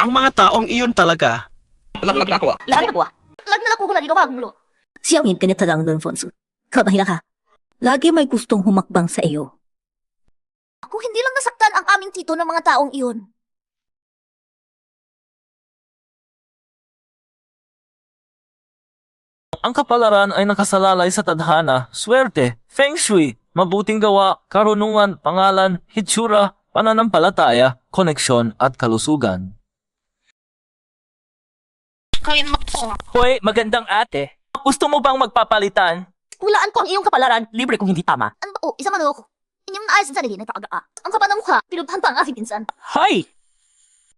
Ang mga taong iyon talaga. Lahat na ako. Lahat na ako lagi ka magulo. Xiaomin, ganito lang, Don Fonso. Kabahila ka. Lagi may gustong humakbang sa iyo. Kung hindi lang nasaktan ang aming tito ng mga taong iyon. Ang kapalaran ay nakasalalay sa tadhana, swerte, feng shui, mabuting gawa, karunungan, pangalan, hitsura, pananampalataya, koneksyon at kalusugan. Kaya naman ko. Hoy, magandang ate. Gusto mo bang magpapalitan? Hulaan ko ang iyong kapalaran. Libre kung hindi tama. Ano ba? Oh, isa man ako. Inyong naayos ang sarili, nagpakaga ka. Ang kapal ng mukha, pinubhan pa ang aking pinsan. Hay!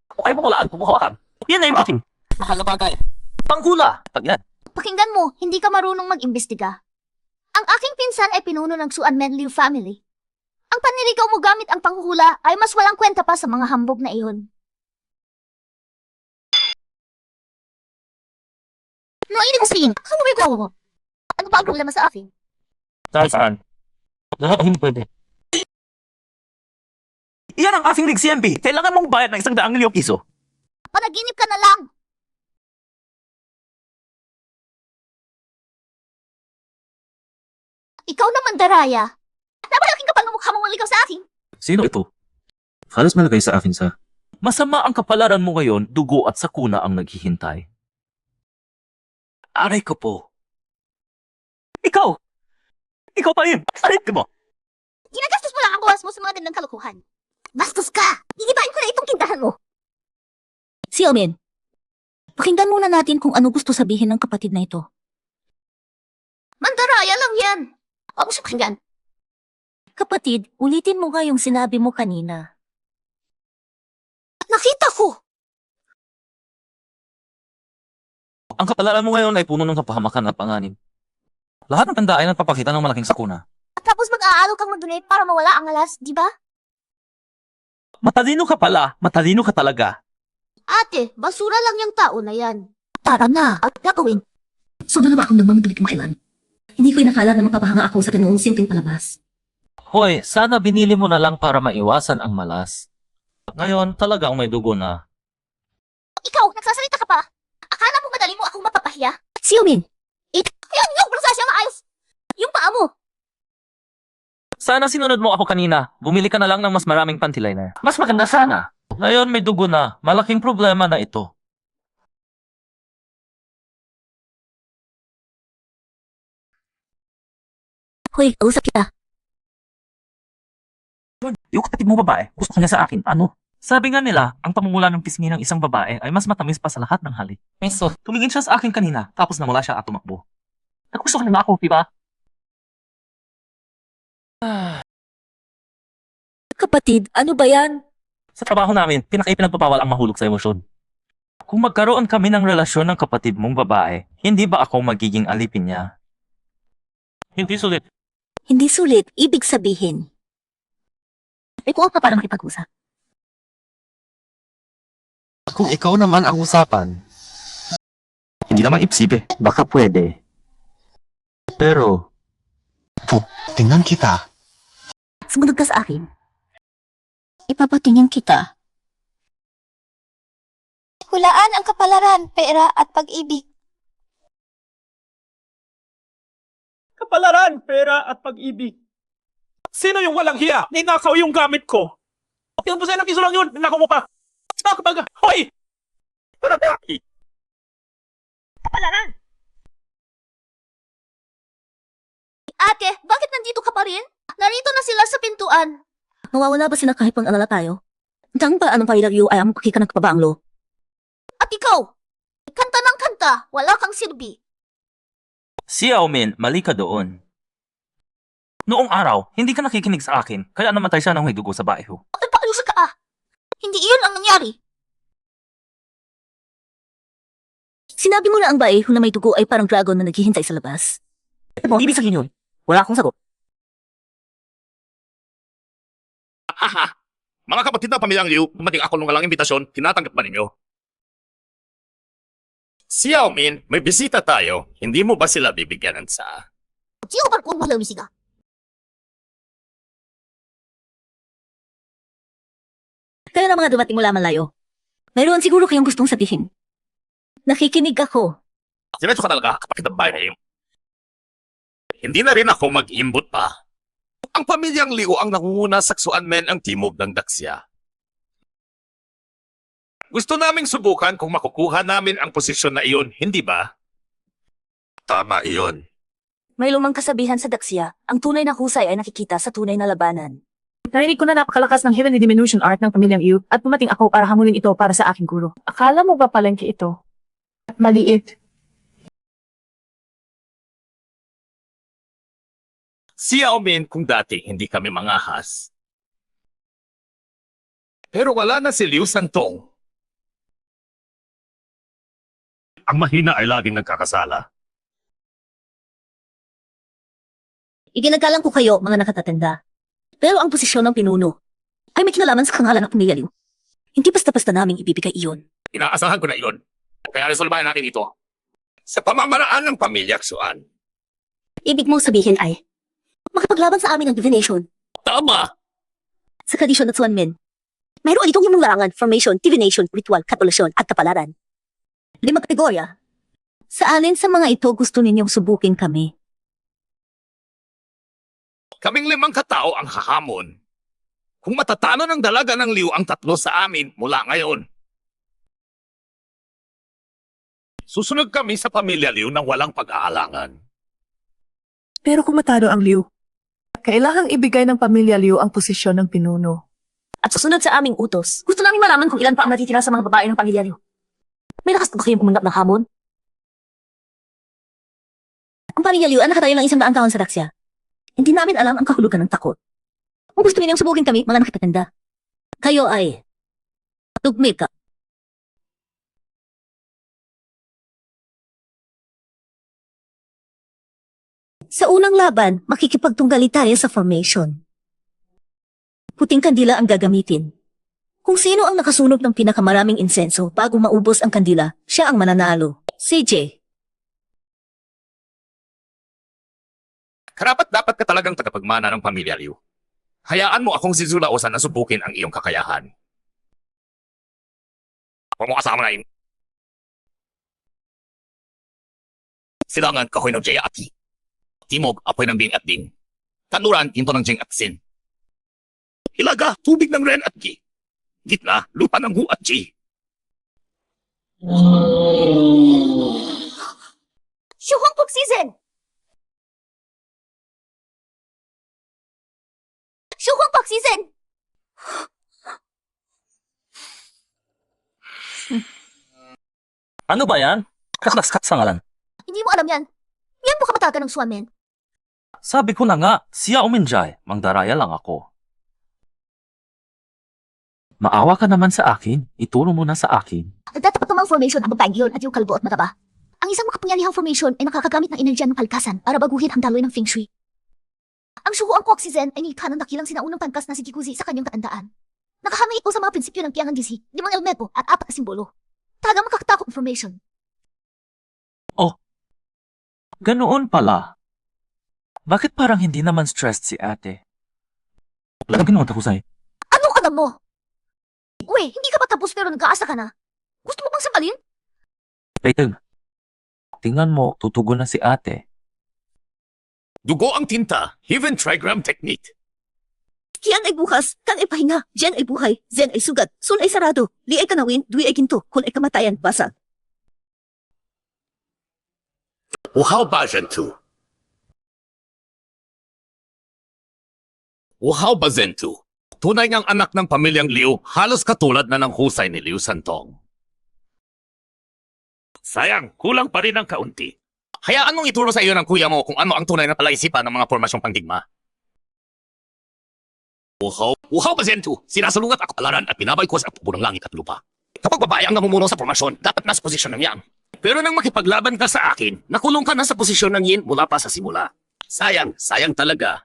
Okay mo kulaan, kumuha ka. Yan na yung ating. Mahal na bagay. Panghula! Pag yan. Pakinggan mo, hindi ka marunong mag-imbestiga. Ang aking pinsan ay pinuno ng Suan Menliu family. Ang panirigaw mo gamit ang panghuhula ay mas walang kwenta pa sa mga hambog na iyon. No, hindi ko sabihin. Ano ba yung mo? Ano ba ang problema sa akin? Saan? Lahat hindi pwede. Iyan ang aking rig-CMP. Kailangan mong bayad ng 100,000 piso. Panaginip ka na lang! Ikaw naman, Daraya. Napalaking kapal ng mukha mong maligaw sa akin. Sino ito? Halos malagay sa akin sa... Masama ang kapalaran mo ngayon, dugo at sakuna ang naghihintay. Aray ko po. Ikaw! Ikaw pa rin! Aray ko mo! Ginagastos mo lang ang oras mo sa mga gandang kalukuhan. Bastos ka! Gigibain ko na itong kintahan mo. Xiaomin, pakinggan muna natin kung ano gusto sabihin ng kapatid na ito. Mandaraya lang yan. Huwag mo siya pakinggan. Kapatid, ulitin mo nga yung sinabi mo kanina. Nakita ko! Ang kapalaran mo ngayon ay puno ng kapahamakan at panganib. Lahat ng tanda ay nagpapakita ng malaking sakuna. Tapos mag-aalok kang mag-donate para mawala ang alas, di ba? Matalino ka pala, matalino ka talaga. Ate, basura lang yung tao na yan. Tara na, at gagawin. Sobrang na ba akong nagmamagdali kumakailan? Hindi ko inakala na mapapahanga ako sa kanyang simpleng palabas. Hoy, sana binili mo na lang para maiwasan ang malas. Ngayon, talagang may dugo na. Ikaw, nagsasalita ka pa? Akala mo madali mo akong mapapahiya? Xiaomin, Kaya yung prosesyo maayos. Yung paa mo. Sana sinunod mo ako kanina. Bumili ka na lang ng mas maraming panty liner. Mas maganda sana. Ngayon may dugo na. Malaking problema na ito. hoy, kausap kita. Yung kapatid mo babae, gusto niya sa akin. Ano? Sabi nga nila, ang pamumula ng pisngi ng isang babae ay mas matamis pa sa lahat ng halik. Meso, tumingin siya sa akin kanina, tapos namula siya at tumakbo. Naggusto ka na ako, di ba? Kapatid, ano ba yan? Sa trabaho namin, pinagpapawal ang mahulog sa emosyon. Kung magkaroon kami ng relasyon ng kapatid mong babae, hindi ba ako magiging alipin niya? Hindi sulit. Hindi sulit, ibig sabihin. May kuha ka para makipag-usap. Kung ikaw naman ang usapan, hindi naman ipsip eh. Baka pwede. Pero, tingnan kita. Sumunod ka sa akin. Ipapatingin kita. Hulaan ang kapalaran, pera at pag-ibig. Kapalaran, pera at pag-ibig. Sino yung walang hiya? Ninakaw yung gamit ko. Yung po ng piso lang yun, ninakaw mo pa. Saka baga, hoy! Kapalaran! Ate, bakit nandito ka pa rin? Narito na sila sa pintuan. Mawawala ba sila kahit pang-alala tayo? Dang ba anong pailagyo ay ang pakika ng kapabanglo? At ikaw, kanta ng kanta, wala kang silbi. Xiaomin, mali ka doon. Noong araw, hindi ka nakikinig sa akin, kaya namatay siya ng may dugo sa baeho. Ay, pakiusa ka ah. Hindi iyon ang nangyari. Sinabi mo na ang bae na may dugo ay parang dragon na naghihintay sa labas. Ano ibig sabihin yun? Wala akong sagot. Mga kapatid ng pamilyang Liu, dumating ako nung walang imbitasyon, tinatanggap ba ninyo? Xiaomin, may bisita tayo. Hindi mo ba sila bibigyan ng sa... Sino ba kung wala umisiga? Kaya na mga dumating mula malayo. Mayroon siguro kayong gustong sabihin. Nakikinig ako. Sinadyo ka talaga kapag ng bahay na iyo. Hindi na rin ako mag-imbot pa. Ang pamilyang Liu ang nangunguna saksuan men ang timog ng Daksya. Gusto naming subukan kung makukuha namin ang posisyon na iyon, hindi ba? Tama iyon. May lumang kasabihan sa Daksya, ang tunay na husay ay nakikita sa tunay na labanan. Narinig ko na napakalakas ng Heavenly Diminution Art ng pamilyang Yu at pumating ako para hamulin ito para sa aking guro. Akala mo ba palengke ito? At maliit. Si Yao Min kung dati hindi kami mangahas. Pero wala na si Liu Santong. Ang mahina ay laging nagkakasala. Iginagalang ko kayo, mga nakatatanda. Pero ang posisyon ng pinuno ay may kinalaman sa kangalan ng pamilya Liu. Hindi basta-basta naming ibibigay iyon. Inaasahan ko na iyon. Kaya resolbahin natin ito. Sa pamamaraan ng pamilya Xuan. Ibig mong sabihin ay, makapaglaban sa amin ang divination Tama! sa tradisyon at suwanmen. Mayroon itong limang larangan, formation, divination, ritual, katolusyon, at kapalaran. 5 kategorya. Sa alin sa mga ito gusto ninyong subukin kami? Kaming 5 katao ang hahamon. Kung matatalo ng dalaga ng Liu ang 3 sa amin mula ngayon. Susunod kami sa pamilya Liu nang walang pag-aalangan. Pero kung matalo ang Liu, kailangang ibigay ng pamilya Liu ang posisyon ng pinuno. At susunod sa aming utos, Gusto namin malaman kung ilan pa ang natitira sa mga babae ng pamilya Liu. May lakas na ba kayong pumunap ng hamon? Ang pamilya Liu ang nakatayo ng 100 taon sa Daksya. Hindi namin alam ang kahulugan ng takot. Kung gusto ninyong subukin kami, mga nakipatanda, kayo ay tugmil ka. Sa unang laban, makikipagtunggali tayo sa formation. Puting kandila ang gagamitin. Kung sino ang nakasunog ng pinakamaraming insenso bago maubos ang kandila, siya ang mananalo. CJ. Karapat dapat ka talagang tagapagmana ng pamilya Liu. Hayaan mo akong si Zulaosan na subukin ang iyong kakayahan. Ako mo kasama na yun. Silangan kahoy ng Jaya Aki. Timog, apoy ng Bing at Ding. Kanuran, tinto ng Jing at Sin. Hilaga, tubig ng Ren at Gi. Gitna, lupa ng Hu at Ji. Shuhong Pug Season! Shuhong Pug Season! Ano ba yan? Kaklaskat sa ngalan. Hindi mo alam yan. Yan po kamatagan ng suwamen. Sabi ko na nga, siya uminjay, mangdaraya lang ako. Maawa ka naman sa akin, ituro mo na sa akin. Nagtatapat namang formation ang babaeng yun at yung kalbo at mataba. Ang isang makapangyarihang formation ay nakakagamit ng enerhiya ng kalikasan para baguhin ang daloy ng Feng Shui. Ang Shuhu ang Koxizen ay nilikha ng dakilang sinaunang pangkas na si Jikuzi sa kanyang katandaan. Nakahanga ito sa mga prinsipyo ng Tiangan DC, 5 elemento at 4 na simbolo. Talagang makakatakot ang formation. Ganoon pala. Bakit parang hindi naman stressed si ate? Wala kang ginawa Takusay. Anong alam mo? Uy, hindi ka pa tapos pero nag-aasa ka na. Gusto mo bang samalin? Peter, tingnan mo, tutugon na si ate. Dugo ang tinta, Heaven Trigram Technique. Kian ay bukas, kan ay pahinga, Jen ay buhay, Zen ay sugat, Sun ay sarado, Li ay kanawin, Dui ay ginto, Kun ay kamatayan, basa. Wuhao Bajan 2. Wuhao Bazen 2. Tunay ngang anak ng pamilyang Liu, halos katulad na ng husay ni Liu Santong. Sayang, kulang pa rin ang kaunti. Hayaan mong ituro sa iyo ng kuya mo kung ano ang tunay na palaisipan ng mga formasyong pangdigma. Wuhao Bazen 2. Sinasalungat ako palaran at binabay ko sa puno ng langit at lupa. Kapag babae ang namumuno sa formasyon, dapat nasa posisyon ng yang. Pero nang makipaglaban ka sa akin, nakulong ka na sa posisyon ng yin mula pa sa simula. Sayang, sayang talaga.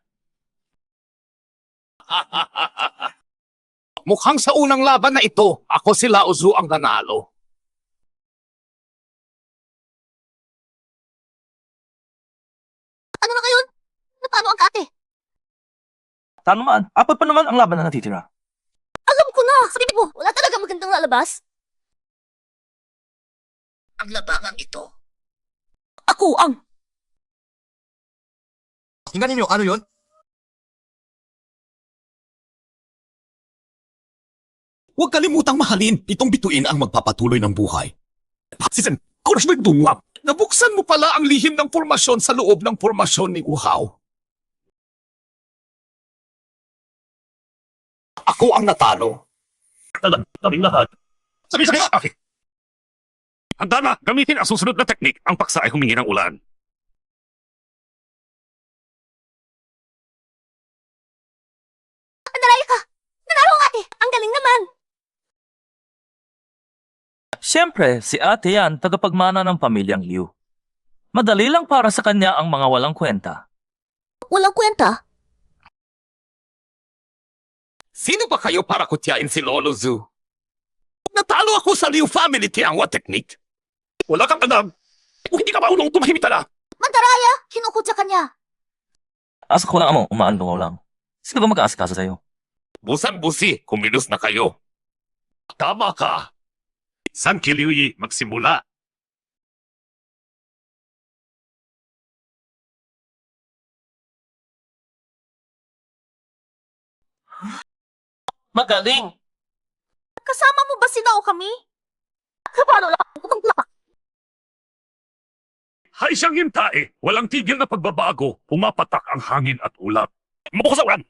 Mukhang sa unang laban na ito, ako si Lao Tzu ang nanalo. Ano na ngayon? Napano ang kate? Tano man, apat pa naman ang laban na natitira. Alam ko na! Sa bibig mo, wala talaga magandang lalabas? ang labangang ito. Ako ang... Tingnan ninyo, ano yon? Huwag kalimutang mahalin, itong bituin ang magpapatuloy ng buhay. Patsisen, oras na dumwap. Nabuksan mo pala ang lihim ng formasyon sa loob ng formasyon ni Uhaw. Ako ang natalo. Kaming lahat. Sabi sa kanya, okay. Handa na, gamitin ang susunod na teknik. Ang paksa ay humingi ng ulan. Nandaraya ka! Nanalo ang ate! Ang galing naman! Siyempre, si ate yan, tagapagmana ng pamilyang Liu. Madali lang para sa kanya ang mga walang kwenta. Walang kwenta. Sino ba kayo para kutyain si Lolo Zu? Natalo ako sa Liu family Tiangwa technique. Wala kang alam. Kung hindi ka marunong tumahimik ka na. Mandaraya! Kinukutsa ka niya. Asa ko lang amo, umaandungaw lang. Sino ba mag-aasikasa sa'yo? Busan-busi, kumilos na kayo. Tama ka. San Kiliuyi magsimula. Magaling! Kasama mo ba o kami? Paano lang? Kumaglapak. Hay siyang hintae. Walang tigil na pagbabago. Pumapatak ang hangin at ulap. Mabukasawan!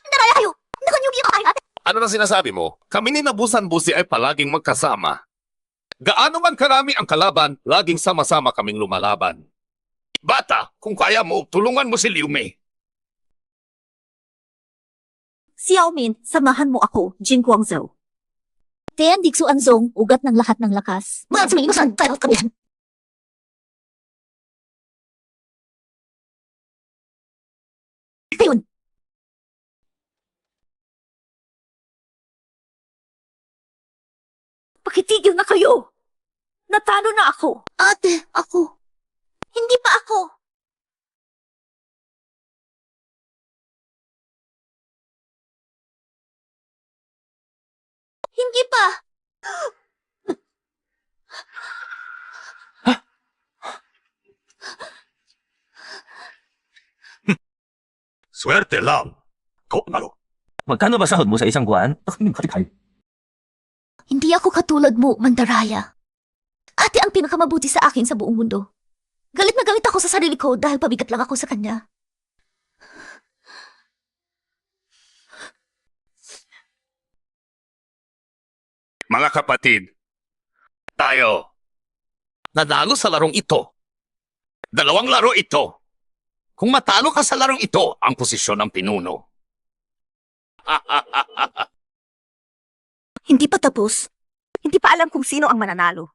Nandaraya kayo! Nakanyugi ka kayo ate! Ano na sinasabi mo? Kami ni Nabusan-Busi ay palaging magkasama. Gaano man karami ang kalaban, laging sama-sama kaming lumalaban. Bata, kung kaya mo, tulungan mo si Liu Mei. Xiao Min, samahan mo ako, Jin Guangzhou. Tian Dixu Anzong, ugat ng lahat ng lakas. Mga suminusan tayo kami. Ayun! Pakitigil na kayo! Natalo na ako! Ate, ako. Hindi pa ako. Hindi pa. Swerte lang. Ko, nalo. Magkano ba sahod mo sa isang buwan? Katikay. Hindi ako katulad mo, Mandaraya. Ate ang pinakamabuti sa akin sa buong mundo. Galit na galit ako sa sarili ko dahil pabigat lang ako sa kanya. Mga kapatid, tayo. Nanalo sa larong ito. Dalawang laro ito. Kung matalo ka sa larong ito, ang posisyon ng pinuno. Hindi pa tapos. Hindi pa alam kung sino ang mananalo.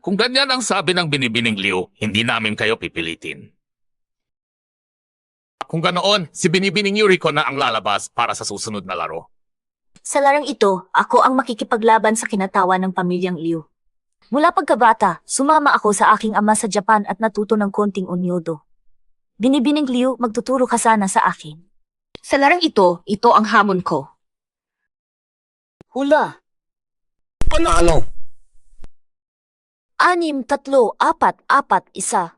Kung ganyan ang sabi ng binibining Liu, hindi namin kayo pipilitin. Kung ganoon, si binibining Yuriko na ang lalabas para sa susunod na laro. Sa larang ito, ako ang makikipaglaban sa kinatawan ng pamilyang Liu. Mula pagkabata, sumama ako sa aking ama sa Japan at natuto ng konting onyodo. Binibining Liu, magtuturo ka sana sa akin. Sa larang ito ang hamon ko. Hula. Panalo! 6, 3, 4, 4, 1.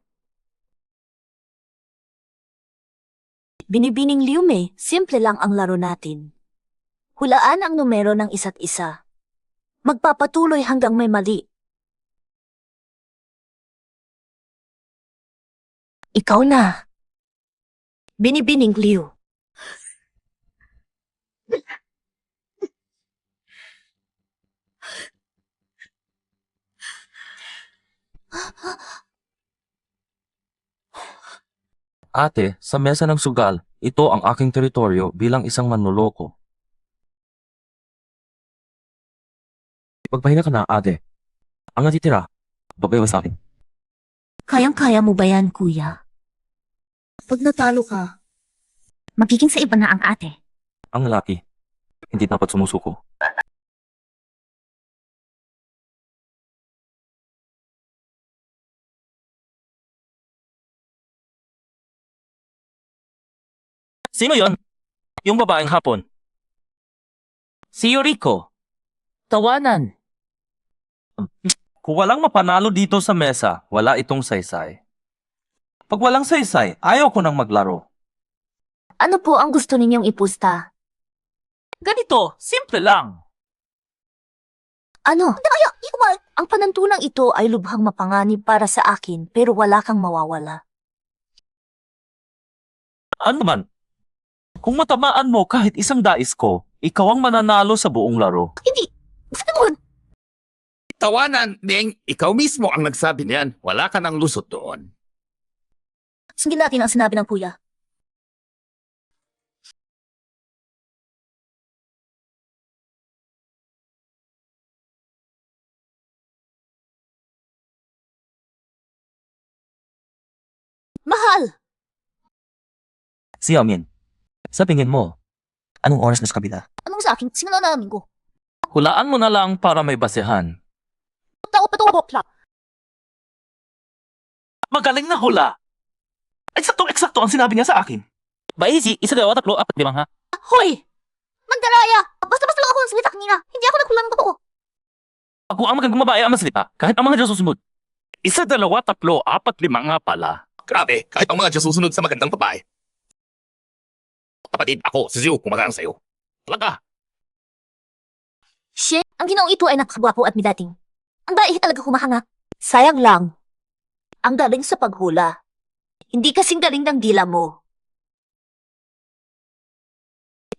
Binibining Liu Mei, simple lang ang laro natin. Hulaan ang numero ng isa't isa. Magpapatuloy hanggang may mali. Ikaw na. Binibining Liu. Ate, sa mesa ng sugal, ito ang aking teritoryo bilang isang manloloko. Ipagpahinga ka na, ate. Ang natitira, babayaw sa akin. Kayang-kaya mo ba yan, kuya? Pag natalo ka, magiging sa iba na ang ate. Ang lalaki, hindi dapat sumusuko. Sino yon? Yung babaeng hapon. Si Yuriko. Tawanan. Kung walang mapanalo dito sa mesa, wala itong saysay. Pag walang saysay, ayaw ko nang maglaro. Ano po ang gusto ninyong ipusta? Ganito, simple lang. Ano? Ang panantunang ito ay lubhang mapanganib para sa akin pero wala kang mawawala. Ano man? Kung matamaan mo kahit isang dais ko, ikaw ang mananalo sa buong laro. Hindi. Ganun. Tawanan, Ding. Ikaw mismo ang nagsabi niyan. Wala ka nang lusot doon. Sundin natin ang sinabi ng kuya. Mahal! Si Yamin, sa tingin mo, anong oras na sa kabila? Anong sa akin? Simula na namin ko. Hulaan mo na lang para may basehan. Tao pa ito. Magaling na hula! Eksakto ang sinabi niya sa akin. Ba easy, 1, 2, 3, 4, 5 ha? Hoy! Mandaraya! Basta-basta lang ako ng salita kanina. Hindi ako nagkulang totoo. Ako ang magandang babae ang masalita, kahit ang mga Diyos susunod. 1, 2, 3, 4, 5 nga pala. Grabe, kahit ang mga Diyos susunod sa magandang babae. Kapatid, ako, si Ziu, kumagaan sa'yo. Talaga. Shit! Ang ginoong ito ay napakagwapo at midating. Ang bae talaga humahanga. Sayang lang. Ang galing sa paghula. Hindi kasing galing ng dila mo.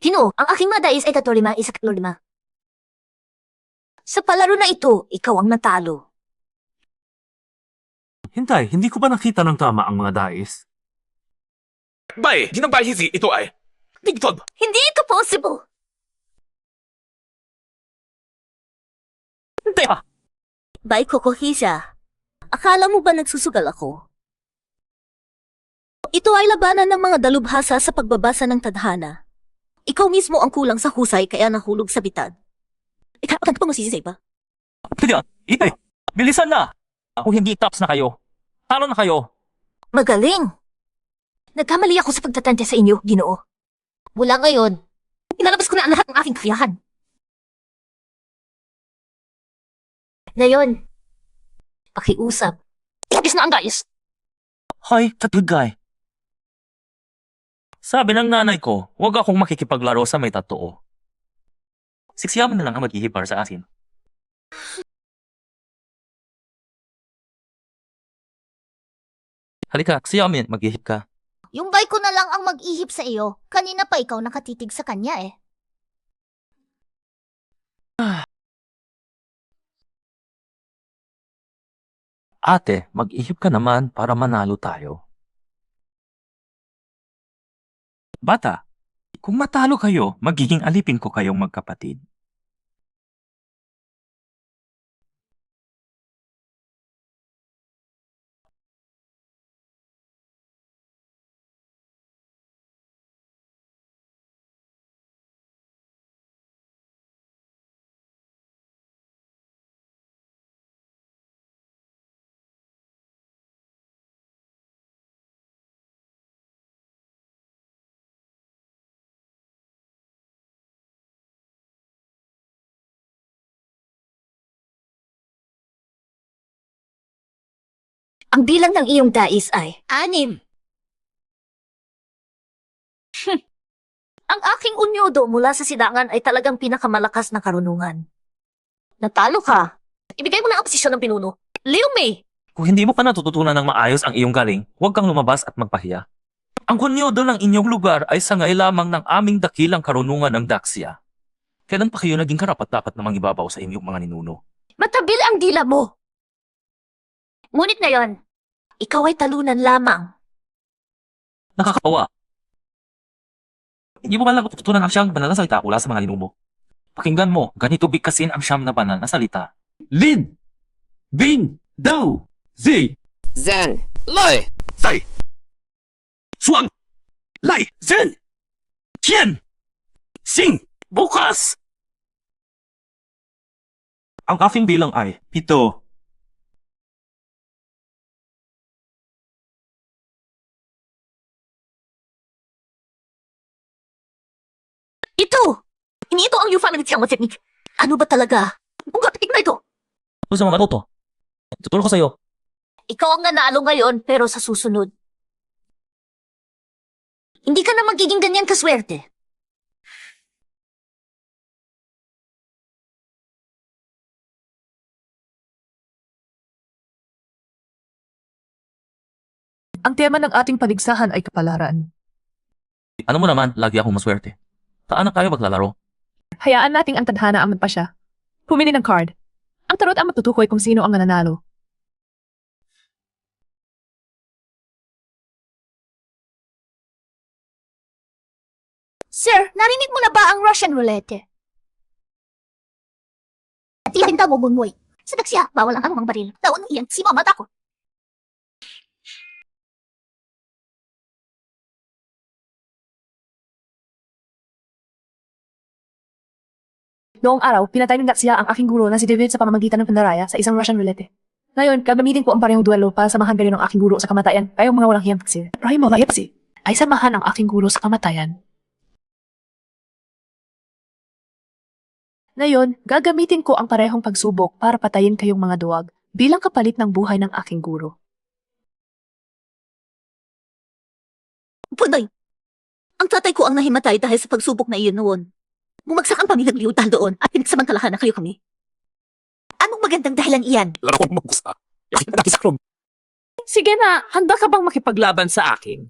Hino, ang aking mga dais ay 15, 15. Sa palaro na ito, ikaw ang natalo. Hintay, hindi ko ba nakita ng tama ang mga dais? Bay, ginambahisi, ito ay. Tigtod. Hindi ito possible! Hindi ha! Bay Kokohisha, akala mo ba nagsusugal ako? Ito ay labanan ng mga dalubhasa sa pagbabasa ng tadhana. Ikaw mismo ang kulang sa husay kaya nahulog sa bitad. Ikaw, ganito pa masisisay pa? Pwede yan, ite! Bilisan na! Kung hindi tops na kayo, talo na kayo. Magaling! Nagkamali ako sa pagtatantya sa inyo, Ginoo. Mula ngayon, ilalabas ko na ang lahat ng aking kakayahan. Ngayon, pakiusap. Tapos na ang dais. Hoy, tatugay. Sabi ng nanay ko, huwag akong makikipaglaro sa may totoo. Siksiyaman na lang ang maghihipar sa akin. Halika, siyamin, maghihip ka. Yung bay ko na lang ang mag-ihip sa iyo. Kanina pa ikaw nakatitig sa kanya eh. Ate, mag-ihip ka naman para manalo tayo. Bata, kung matalo kayo, magiging alipin ko kayong magkapatid. Ang bilang ng iyong dais ay 6. Ang aking unyodo mula sa sidangan ay talagang pinakamalakas na karunungan. Natalo ka. Ibigay mo na ang posisyon ng pinuno. Liu Mei! Kung hindi mo pa natututunan ng maayos ang iyong galing, huwag kang lumabas at magpahiya. Ang kunyodo ng inyong lugar ay sangay lamang ng aming dakilang karunungan ng Daxia. Kailan pa kayo naging karapat-dapat namang ibabaw sa inyong mga ninuno? Matabil ang dila mo! Ngunit ngayon, Ikaw ay talunan lamang. Nakakawa. Hindi mo ba lang natututunan ang siyang banal na salita mula sa mga ninuno? Pakinggan mo, ganito bigkasin ang siyam na banal na salita. Lin! Bing! Dao! Zi! Zen. Lai. Sai. Suang! Lai! Zen! Tian! Sing! Bukas! Ang aking bilang ay 7. Siyang matiknik. Ano ba talaga? Kung kapitik na ito. Gusto mo matuto? Tuturo ko sa'yo. Ikaw ang nanalo ngayon, pero sa susunod. Hindi ka na magiging ganyan kaswerte. Ang tema ng ating paligsahan ay kapalaran. Ano mo naman, lagi akong maswerte. Saan na kayo maglalaro? Hayaan nating ang tadhana ang magpasya. Pumili ng card. Ang tarot ang magtutukoy kung sino ang nananalo. Sir, narinig mo na ba ang Russian roulette? At ibinta mo, Bunmoy. Sa daksya, bawal ang anumang baril. Taon ng iyan, si Mama takot. Noong araw, pinatay ng Daxia ang aking guro na si David sa pamamagitan ng pandaraya sa isang Russian roulette. Ngayon, gagamitin ko ang parehong duelo para samahan kayo ng aking guro sa kamatayan. Kayong mga walang hiyang taksir. Rahimo Layapsi ay samahan ang aking guro sa kamatayan. Ngayon, gagamitin ko ang parehong pagsubok para patayin kayong mga duwag bilang kapalit ng buhay ng aking guro. Punay, ang tatay ko ang nahimatay dahil sa pagsubok na iyon noon. Bumagsak ang pamilyang Liu dahil doon at pinagsamantalahan na kayo kami. Anong magandang dahilan iyan? Laro ko magkusa. Yakin na sa krom. Sige na, handa ka bang makipaglaban sa akin?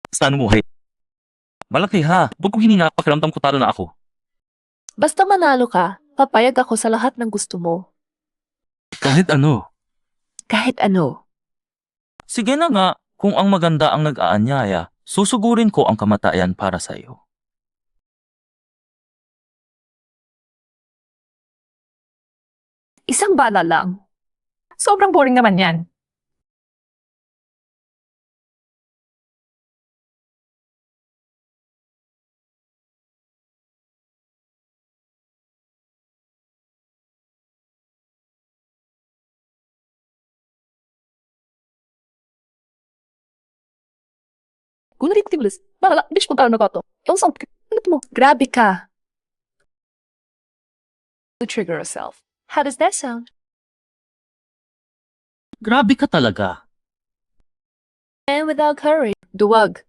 Saan mo, hey? Malaki ha. Huwag kong hininga, pakiramdam ko talo na ako. Basta manalo ka, papayag ako sa lahat ng gusto mo. Kahit ano. Kahit ano. Sige na nga, kung ang maganda ang nag-aanyaya, susugurin ko ang kamatayan para sa iyo. Isang bala lang. Sobrang boring naman yan. Kung naritibulis, bahala, bitch mo tayo na ka to. Yung sound, ano mo? Grabe ka. To trigger yourself. How does that sound? Grabe ka talaga. And without courage, duwag.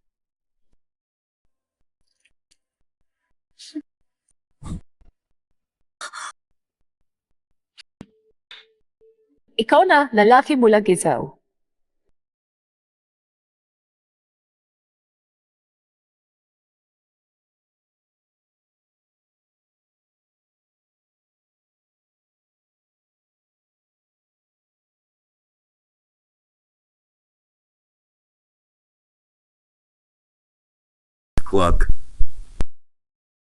Ikaw na, lalaki mula Gizaw. Huwag.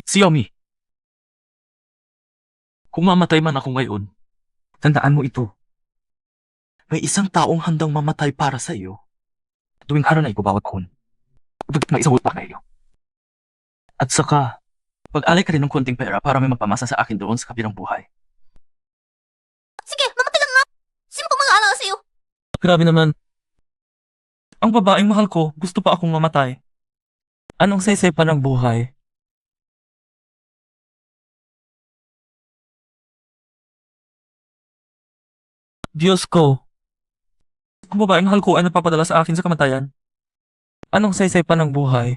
Xiaomi. Kung mamatay man ako ngayon, tandaan mo ito. May isang taong handang mamatay para sa iyo. Tuwing araw na ito bawat kon. May isang utak na iyo. At saka, pag-alay ka rin ng konting pera para may magpamasa sa akin doon sa kabirang buhay. Sige, mamatay lang nga. Sino pang mag-aalala sa'yo? Grabe naman. Ang babaeng mahal ko, gusto pa akong mamatay. Anong saysay pa ng buhay? Diyos ko. Ang babaeng mahal ko ay napapadala sa akin sa kamatayan. Anong saysay pa ng buhay?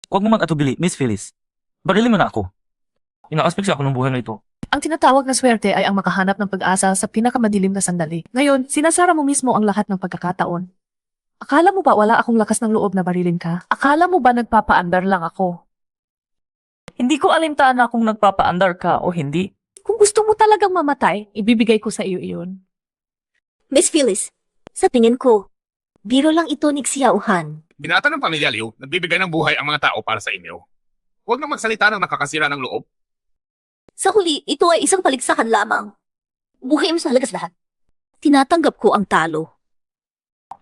Huwag mo mag-atubili, Miss Phyllis. Barilin mo na ako. Ina-aspect ako ng buhay na ito. Ang tinatawag na swerte ay ang makahanap ng pag-asa sa pinakamadilim na sandali. Ngayon, sinasara mo mismo ang lahat ng pagkakataon. Akala mo ba wala akong lakas ng loob na barilin ka? Akala mo ba nagpapaandar lang ako? Hindi ko alintaan na kung nagpapaandar ka o hindi. Kung gusto mo talagang mamatay, ibibigay ko sa iyo iyon. Miss Phyllis, sa tingin ko, biro lang ito ni Xiaohan. Binata ng pamilya Liu, nagbibigay ng buhay ang mga tao para sa inyo. Huwag na magsalita ng nakakasira ng loob. Sa huli, ito ay isang paligsahan lamang. Buhay mo sa halagas lahat. Tinatanggap ko ang talo.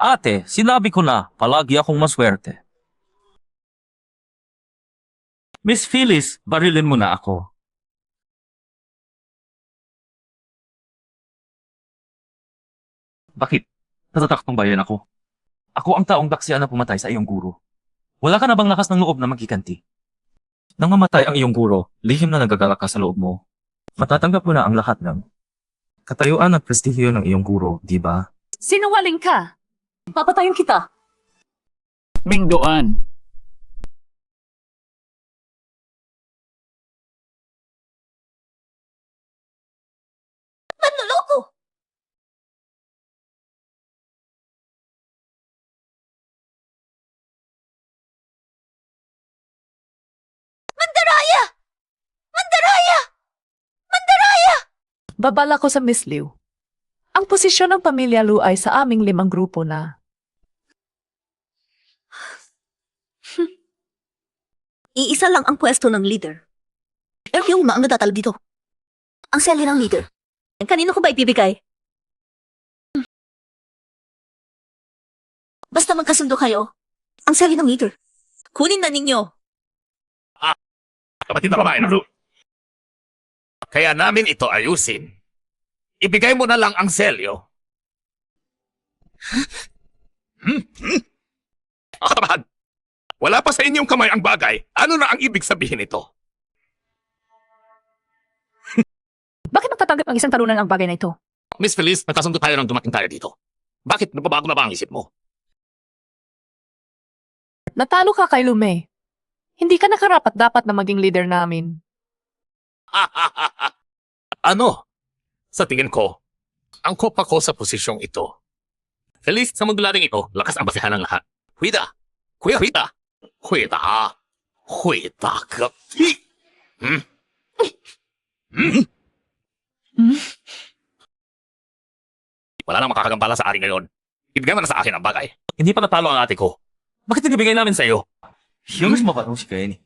Ate, sinabi ko na, palagi akong maswerte. Miss Phyllis, barilin mo na ako. Bakit? Natatakot pang bayan ako. Ako ang taong daksya na pumatay sa iyong guro. Wala ka na bang lakas ng loob na magiganti? Nang mamatay ang iyong guro, lihim na nagagalak ka sa loob mo. Matatanggap mo na ang lahat ng katayuan at prestihiyo ng iyong guro, di ba? Sinungaling ka! Papatayin kita! Mingdoan. Manloloko! Mandaraya! Mandaraya! Mandaraya! Babala ko sa Miss Liu. Ang posisyon ng pamilya Lu ay sa aming 5 grupo na. Iisa lang ang pwesto ng leader. Pero yung ang natatalo dito. Ang seli ng leader. Kanino ko ba ibibigay? Basta magkasundo kayo. Ang seli ng leader. Kunin na ninyo. Kapatid na babae na Lu. Kaya namin ito ayusin. Ibigay mo na lang ang selyo. Kabahan, wala pa sa inyong kamay ang bagay. Ano na ang ibig sabihin nito? Bakit magtatanggap ang isang talunan ang bagay na ito? Miss Feliz, nagkasundo tayo nang dumating tayo dito. Bakit nababago na ba ang isip mo? Natalo ka kay Lume. Hindi ka nakarapat dapat na maging leader namin. Ano? Sa tingin ko, angkop ako sa posisyong ito. Feliz, sa maglaring ito, lakas ang basihan ng lahat. Huida! Kuya, huida! Huida! Huida ka! Hmm? Wala nang makakagambala sa akin ngayon. Ibigay mo na sa akin ang bagay. Hindi pa natalo ang ate ko. Bakit ibigay namin sa iyo? Yung mas mapanong si Kaini.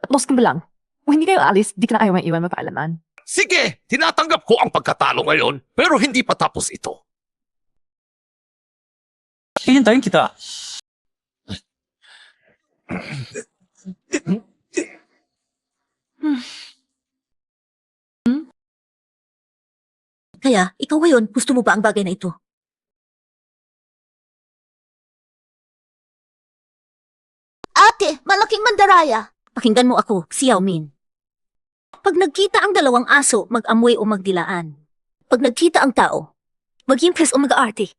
Los ka lang. Kung hindi kayo alis, di ka na ayaw maiwan mapaalaman. Sige, tinatanggap ko ang pagkatalo ngayon, pero hindi pa tapos ito. Hihintayin kita. Kaya, ikaw ngayon, gusto mo ba ang bagay na ito? Ate, malaking mandaraya. Pakinggan mo ako, si Yao Min. Pag nagkita ang dalawang aso, mag-amoy o magdilaan. Pag nagkita ang tao, mag-impress o mag-aarte.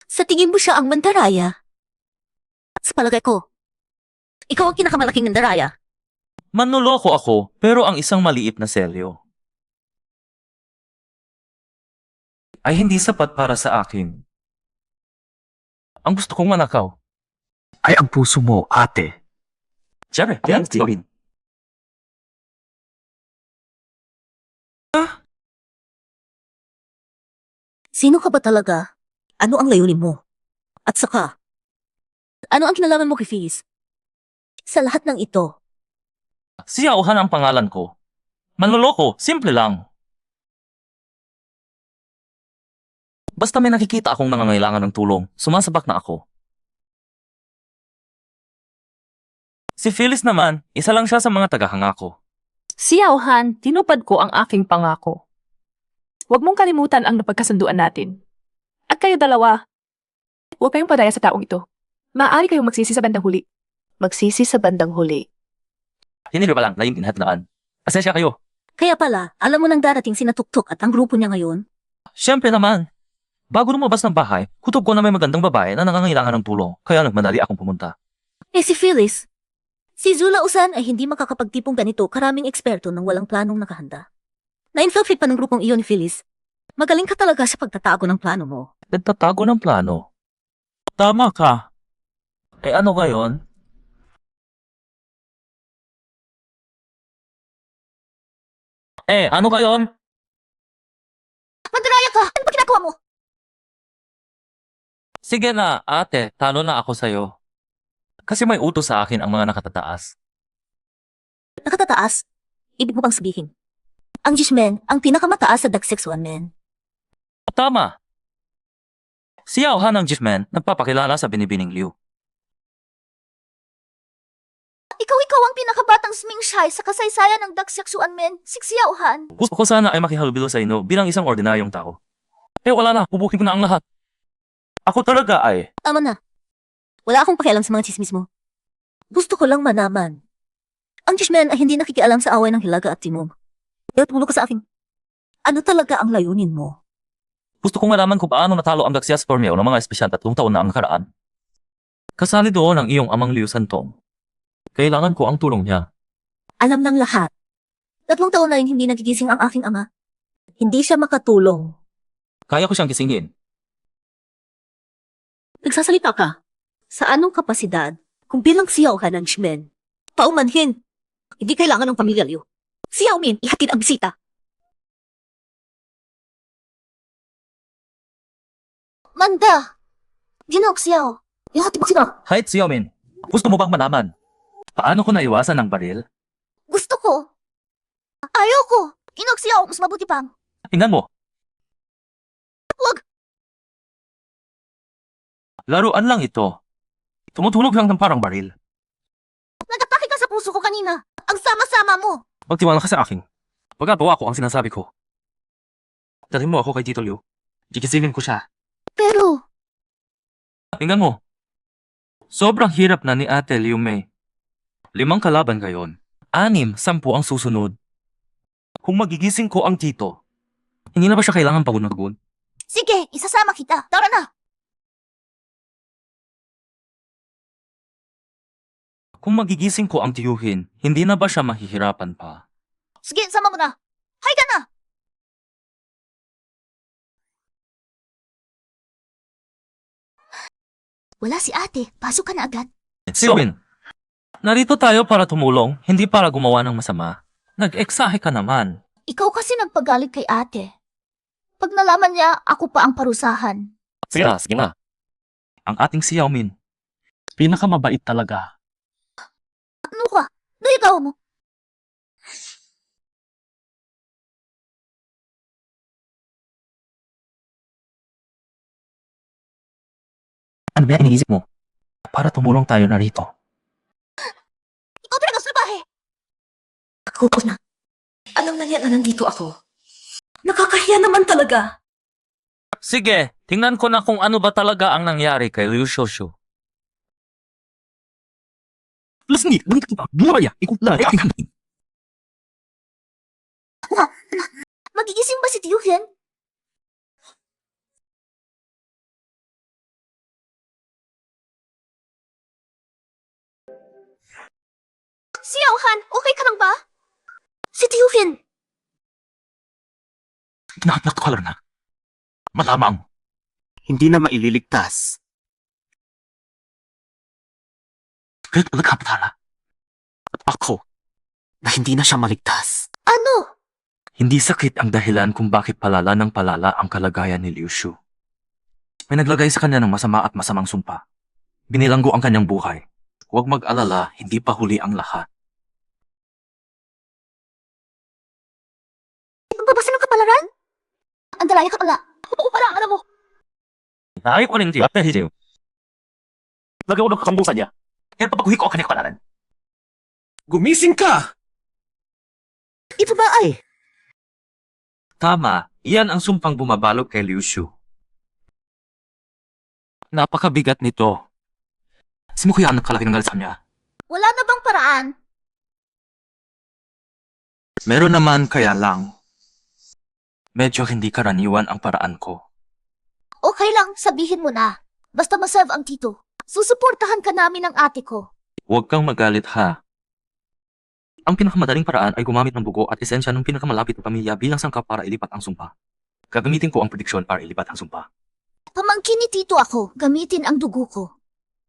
Sa tingin mo siya ang mandaraya? Sa palagay ko, ikaw ang pinakamalaking mandaraya. Manloloko ako, pero ang isang maliit na selyo ay hindi sapat para sa akin. Ang gusto kong manakaw ay ang puso mo, ate. Siyempre, yan si Orin. Sino ka ba talaga? Ano ang layunin mo? At saka, ano ang kinalaman mo kay Fizz? Sa lahat ng ito, Si Yauhan ang pangalan ko. Manloloko, simple lang. Basta may nakikita akong nangangailangan ng tulong, sumasabak na ako. Si Phyllis naman, isa lang siya sa mga tagahanga ko. Si Yauhan, tinupad ko ang aking pangako. Huwag mong kalimutan ang napagkasunduan natin. At kayo dalawa, huwag kayong padaya sa taong ito. Maaari kayong magsisi sa bandang huli. Magsisi sa bandang huli. Hindi pa lang, laing inhatlaan. Pasensya kayo. kaya pala, alam mo nang darating sina Tuktok at ang grupo niya ngayon? Siyempre naman. Bago lumabas ng bahay, kutob ko na may magandang babae na nangangailangan ng tulong, kaya nagmadali akong pumunta. Si Phyllis, si Zula Usan ay hindi makakapagtipong ganito karaming eksperto nang walang planong nakahanda. Na-infiltrate pa ng grupong iyon ni Phyllis. Magaling ka talaga sa pagtatago ng plano mo. Nagtatago ng plano. Tama ka. Eh ano ngayon? Ano ngayon? Mandaraya ka! Ano ba ginagawa mo? Sige na, ate, talo na ako sa'yo. Kasi may utos sa akin ang mga nakatataas. Nakatataas? Ibig mo bang sabihin? Ang Jishmen ang pinakamataas sa dagsexuan men. Tama. Si Yao Han ang Jiffman, nagpapakilala sa Binibining Liu. Ikaw ang pinakabatang Smingshai sa kasaysayan ng Daksyakshuan men, si Xiaohan. Gusto ko sana ay makihalubilo sa inyo bilang isang ordinaryong tao. Eh wala na, pubukin ko na ang lahat. Ako talaga ay... Tama na. Wala akong pakialam sa mga chismis mo. Gusto ko lang manaman. Ang Jishman ay hindi nakikialam sa away ng Hilaga at Timog. Kaya tulog ka sa akin. Ano talaga ang layunin mo? Gusto kong malaman kung paano natalo ang Daxia sa torneo ng mga espesyal 3 taon na ang nakaraan. Kasali doon ang iyong amang Liu Santong. Kailangan ko ang tulong niya. Alam ng lahat. 3 taon na rin hindi nagigising ang aking ama. Hindi siya makatulong. Kaya ko siyang gisingin. Nagsasalita ka. Sa anong kapasidad kung bilang siyaw ka ng Shmen? Paumanhin. Hindi kailangan ng pamilya Liu. Siyaw Min, ihatid ang bisita. Manda! Ginook Xiao. Ihatid mo sila. Hi, Xiaomin. Gusto mo bang malaman? Paano ko naiwasan ang baril? Gusto ko. Ayoko. Ginook Xiao, mas mabuti pang. Tingnan mo. Wag. Laruan lang ito. Tumutunog lang ng parang baril. Nag-atake ka sa puso ko kanina. Ang sama-sama mo. Magtiwala ka sa akin. Pagkagawa ko ang sinasabi ko. Dalhin mo ako kay Tito Liu. Gigisingin ko siya. Pero, Tingnan mo. Sobrang hirap na ni Ate Liu Mei. 5 kalaban ngayon. 6, 10 ang susunod. Kung magigising ko ang tito, hindi na ba siya kailangan pagunod-gun? sige, isasama kita. Tara na. Kung magigising ko ang tiyuhin, hindi na ba siya mahihirapan pa? Sige, sama mo na. Hay ka na. Wala si ate. Pasok ka na agad. Silvin, narito tayo para tumulong, hindi para gumawa ng masama. Nag-eksahe ka naman. Ikaw kasi nagpagalit kay ate. Pag nalaman niya, ako pa ang parusahan. Sige na. Ang ating si Yaomin, pinakamabait talaga. Ano ka? Ikaw mo. Ano ba iniisip mo? Para tumulong tayo narito. Ikaw talaga salbahe. Ako na. Alam na niya na nandito ako. Nakakahiya naman talaga. Sige, tingnan ko na kung ano ba talaga ang nangyari kay Liu Xiaoshu. Lasni, ngunit kita, Gloria, ikutla, ay aking hangin. Magigising ba si Tiyuhin? Xiaohan, okay ka lang ba? Si Tiyuhin. Nakakala na. Malamang, hindi na maililigtas. Kaya nagkapatala. At ako, na hindi na siya maligtas. Ano? Hindi sakit ang dahilan kung bakit palala ng palala ang kalagayan ni Liu Shu. May naglagay sa kanya ng masama at masamang sumpa. Binilanggo ang kanyang buhay. Huwag mag-alala, hindi pa huli ang lahat. Magbabasa ng kapalaran? Andalaya ka pala. Oo pala, alam mo. Nakakit ko rin siya, pero hindi. Nagawa ng kakambusan niya. Kaya papaguhi ko ang kanyang kapalaran. Gumising ka! Ito ba ay? Tama, iyan ang sumpang bumabalot kay Liu Shu. Napakabigat nito. Sino kaya ang nakalaki ng galit sa kanya? Wala na bang paraan? Meron naman kaya lang. Medyo hindi karaniwan ang paraan ko. Okay lang, sabihin mo na. Basta maserve ang tito. Susuportahan ka namin ng ate ko. Huwag kang magalit ha. Ang pinakamadaling paraan ay gumamit ng bugo at esensya ng pinakamalapit na pamilya bilang sangkap para ilipat ang sumpa. Gagamitin ko ang prediksyon para ilipat ang sumpa. Pamangkin ni tito ako, gamitin ang dugo ko.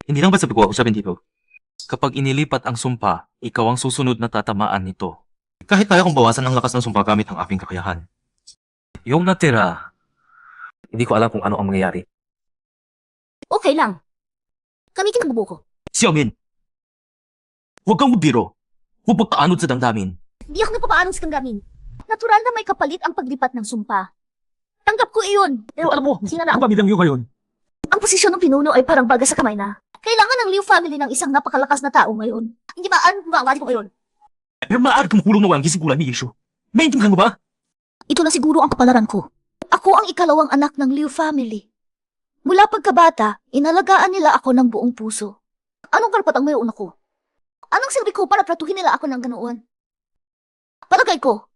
Hindi lang ba sabi ko ako sabihin dito? Kapag inilipat ang sumpa, ikaw ang susunod na tatamaan nito. Kahit kaya kong bawasan ang lakas ng sumpa gamit ang aking kakayahan. Yung natira, hindi ko alam kung ano ang mangyayari. Okay lang. Gamitin ang bugo ko. Xiaomin! Huwag kang biro! Huwag pagkaanod sa damdamin! Di ako napapaanong sa kanggamin. Natural na may kapalit ang paglipat ng sumpa. Tanggap ko iyon. Pero alam mo, Sino na? ang pamilyang yun ngayon. Ang posisyon ng pinuno ay parang baga sa kamay na. Kailangan ng Liu family ng isang napakalakas na tao ngayon. Hindi ba ang mawawali ko ngayon? Pero maaari kang makulong na walang gising ni Yishu. Maintindihan mo ba? Ito na siguro ang kapalaran ko. Ako ang ikalawang anak ng Liu family. Mula pagkabata, inalagaan nila ako ng buong puso. Anong karapatang mayroon ako? Anong silbi ko para tratuhin nila ako ng ganoon? Palagay ko,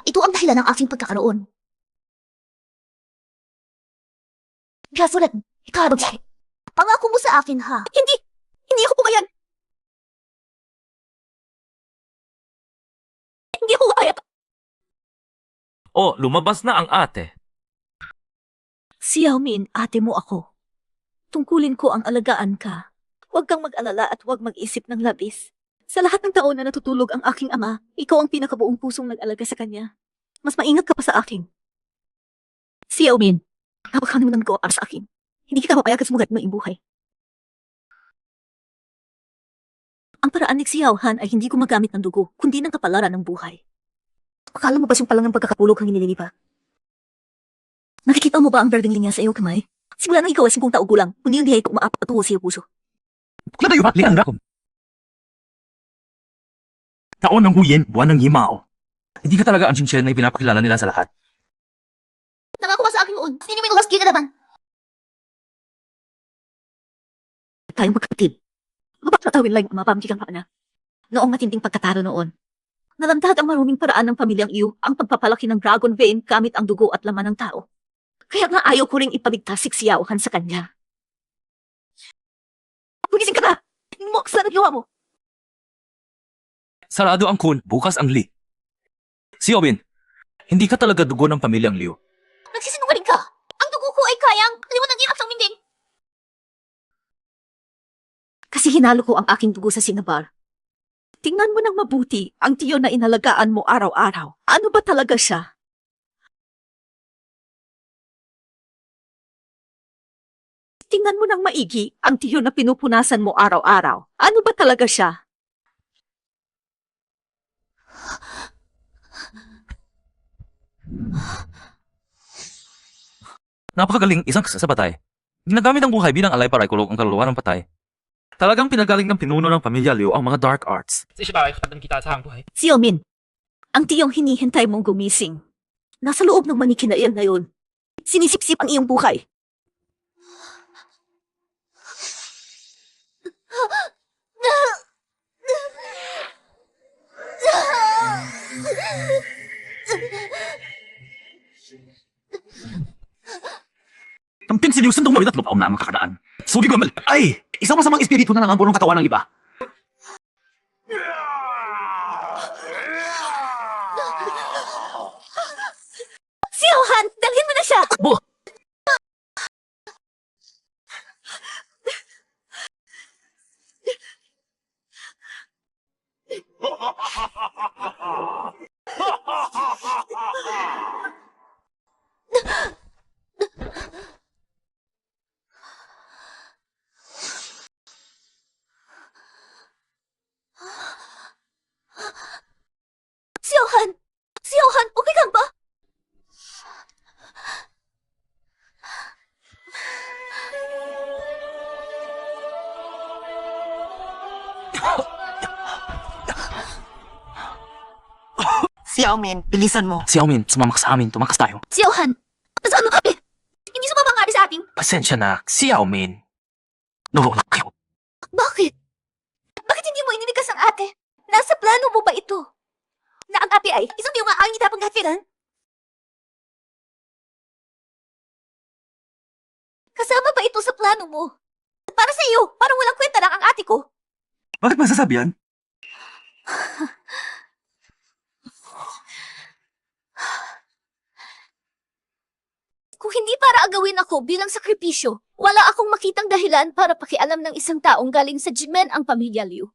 ito ang dahilan ng aking pagkakaroon. Gasolet, ikaw, pangako mo sa akin, ha? Hindi ako pumayag. Hindi ako pumayag. O, lumabas na ang ate. Si Yaomin, ate mo ako. Tungkulin ko ang alagaan ka. Huwag kang mag-alala at huwag mag-isip ng labis. Sa lahat ng taon na natutulog ang aking ama, ikaw ang pinakabuong pusong nag-alaga sa kanya. Mas maingat ka pa sa akin. Si Yaomin, hawak ka naman ko para sa akin. Hindi kita papayagan sumugat ng buhay. Ang paraan ni Xiao Han ay hindi gumagamit ng dugo, kundi ng kapalaran ng buhay. Akala mo ba yung palang ng pagkakapulog ang inililipa? Nakikita mo ba ang berdeng linya sa iyong kamay? Simula nang ikaw ay 50 taong gulang, kundi yung dihay ko umaapat sa iyong puso. Kaya tayo liang rakom. Taon ng huyin, buwan ng himao. Hindi ka talaga ang Shinchen na ipinapakilala nila sa lahat. Nangako ba sa akin noon? Hindi mo inuhas ka naman. Tayong magkapatid. Mapagtatawin lang ang mapamikang pa na. Noong matinding pagkatalo noon, nalamtad ang maruming paraan ng pamilyang Yu ang pagpapalaki ng dragon vein gamit ang dugo at laman ng tao. Kaya nga ayaw ko ring ipaligtas si Xiao Han sa kanya. Gugising ka na! Hindi mo sa nagawa mo! Sarado ang Kun, bukas ang Li. Si Owen, hindi ka talaga dugo ng pamilyang Liu. Nagsisinungaling ka! Ang dugo ko ay kayang liwatan niya sa minding! Kasi hinalo ko ang aking dugo sa Singapore. Tingnan mo nang mabuti ang tiyo na inalagaan mo araw-araw. Ano ba talaga siya? Tingnan mo nang maigi ang tiyo na pinupunasan mo araw-araw. Ano ba talaga siya? Napakagaling isang sa patay. Ginagamit ang buhay bilang alay para ikulong ang kaluluwa ng patay. Talagang pinagaling ng pinuno ng pamilya Liu ang mga dark arts. Si Omin, ang tiyong hinihintay mong gumising. Nasa loob ng manikin na iyan ngayon. Sinisipsip ang iyong buhay. Kamping sinusun tong malitat lupaw na ang makakadaan. Sugi ko mal. Ay! Isang masamang espiritu na nangampo ng katawan ng iba. Xiao Han, dalhin mo na siya! Takbo! Xiao Han! Xiao Han, okay ka ba? Xiaomin, bilisan mo. Si Owen, sumama ka sa amin, tumakas tayo. Xiao Han, saan kami? Hindi sumama nga rin sa atin. Pasensya na, si Owen. Nulong na kayo. Bakit? Bakit hindi mo ininigas ang ate? Nasa plano mo ba ito? Na ang ate ay isang tiyong aang itapang gatiran? Kasama ba ito sa plano mo? Para sa iyo, parang walang kwenta lang ang ate ko. Bakit masasabi yan? Kung hindi para agawin ako bilang sakripisyo, wala akong makitang dahilan para pakialam ng isang taong galing sa Jimen ang pamilya Liu.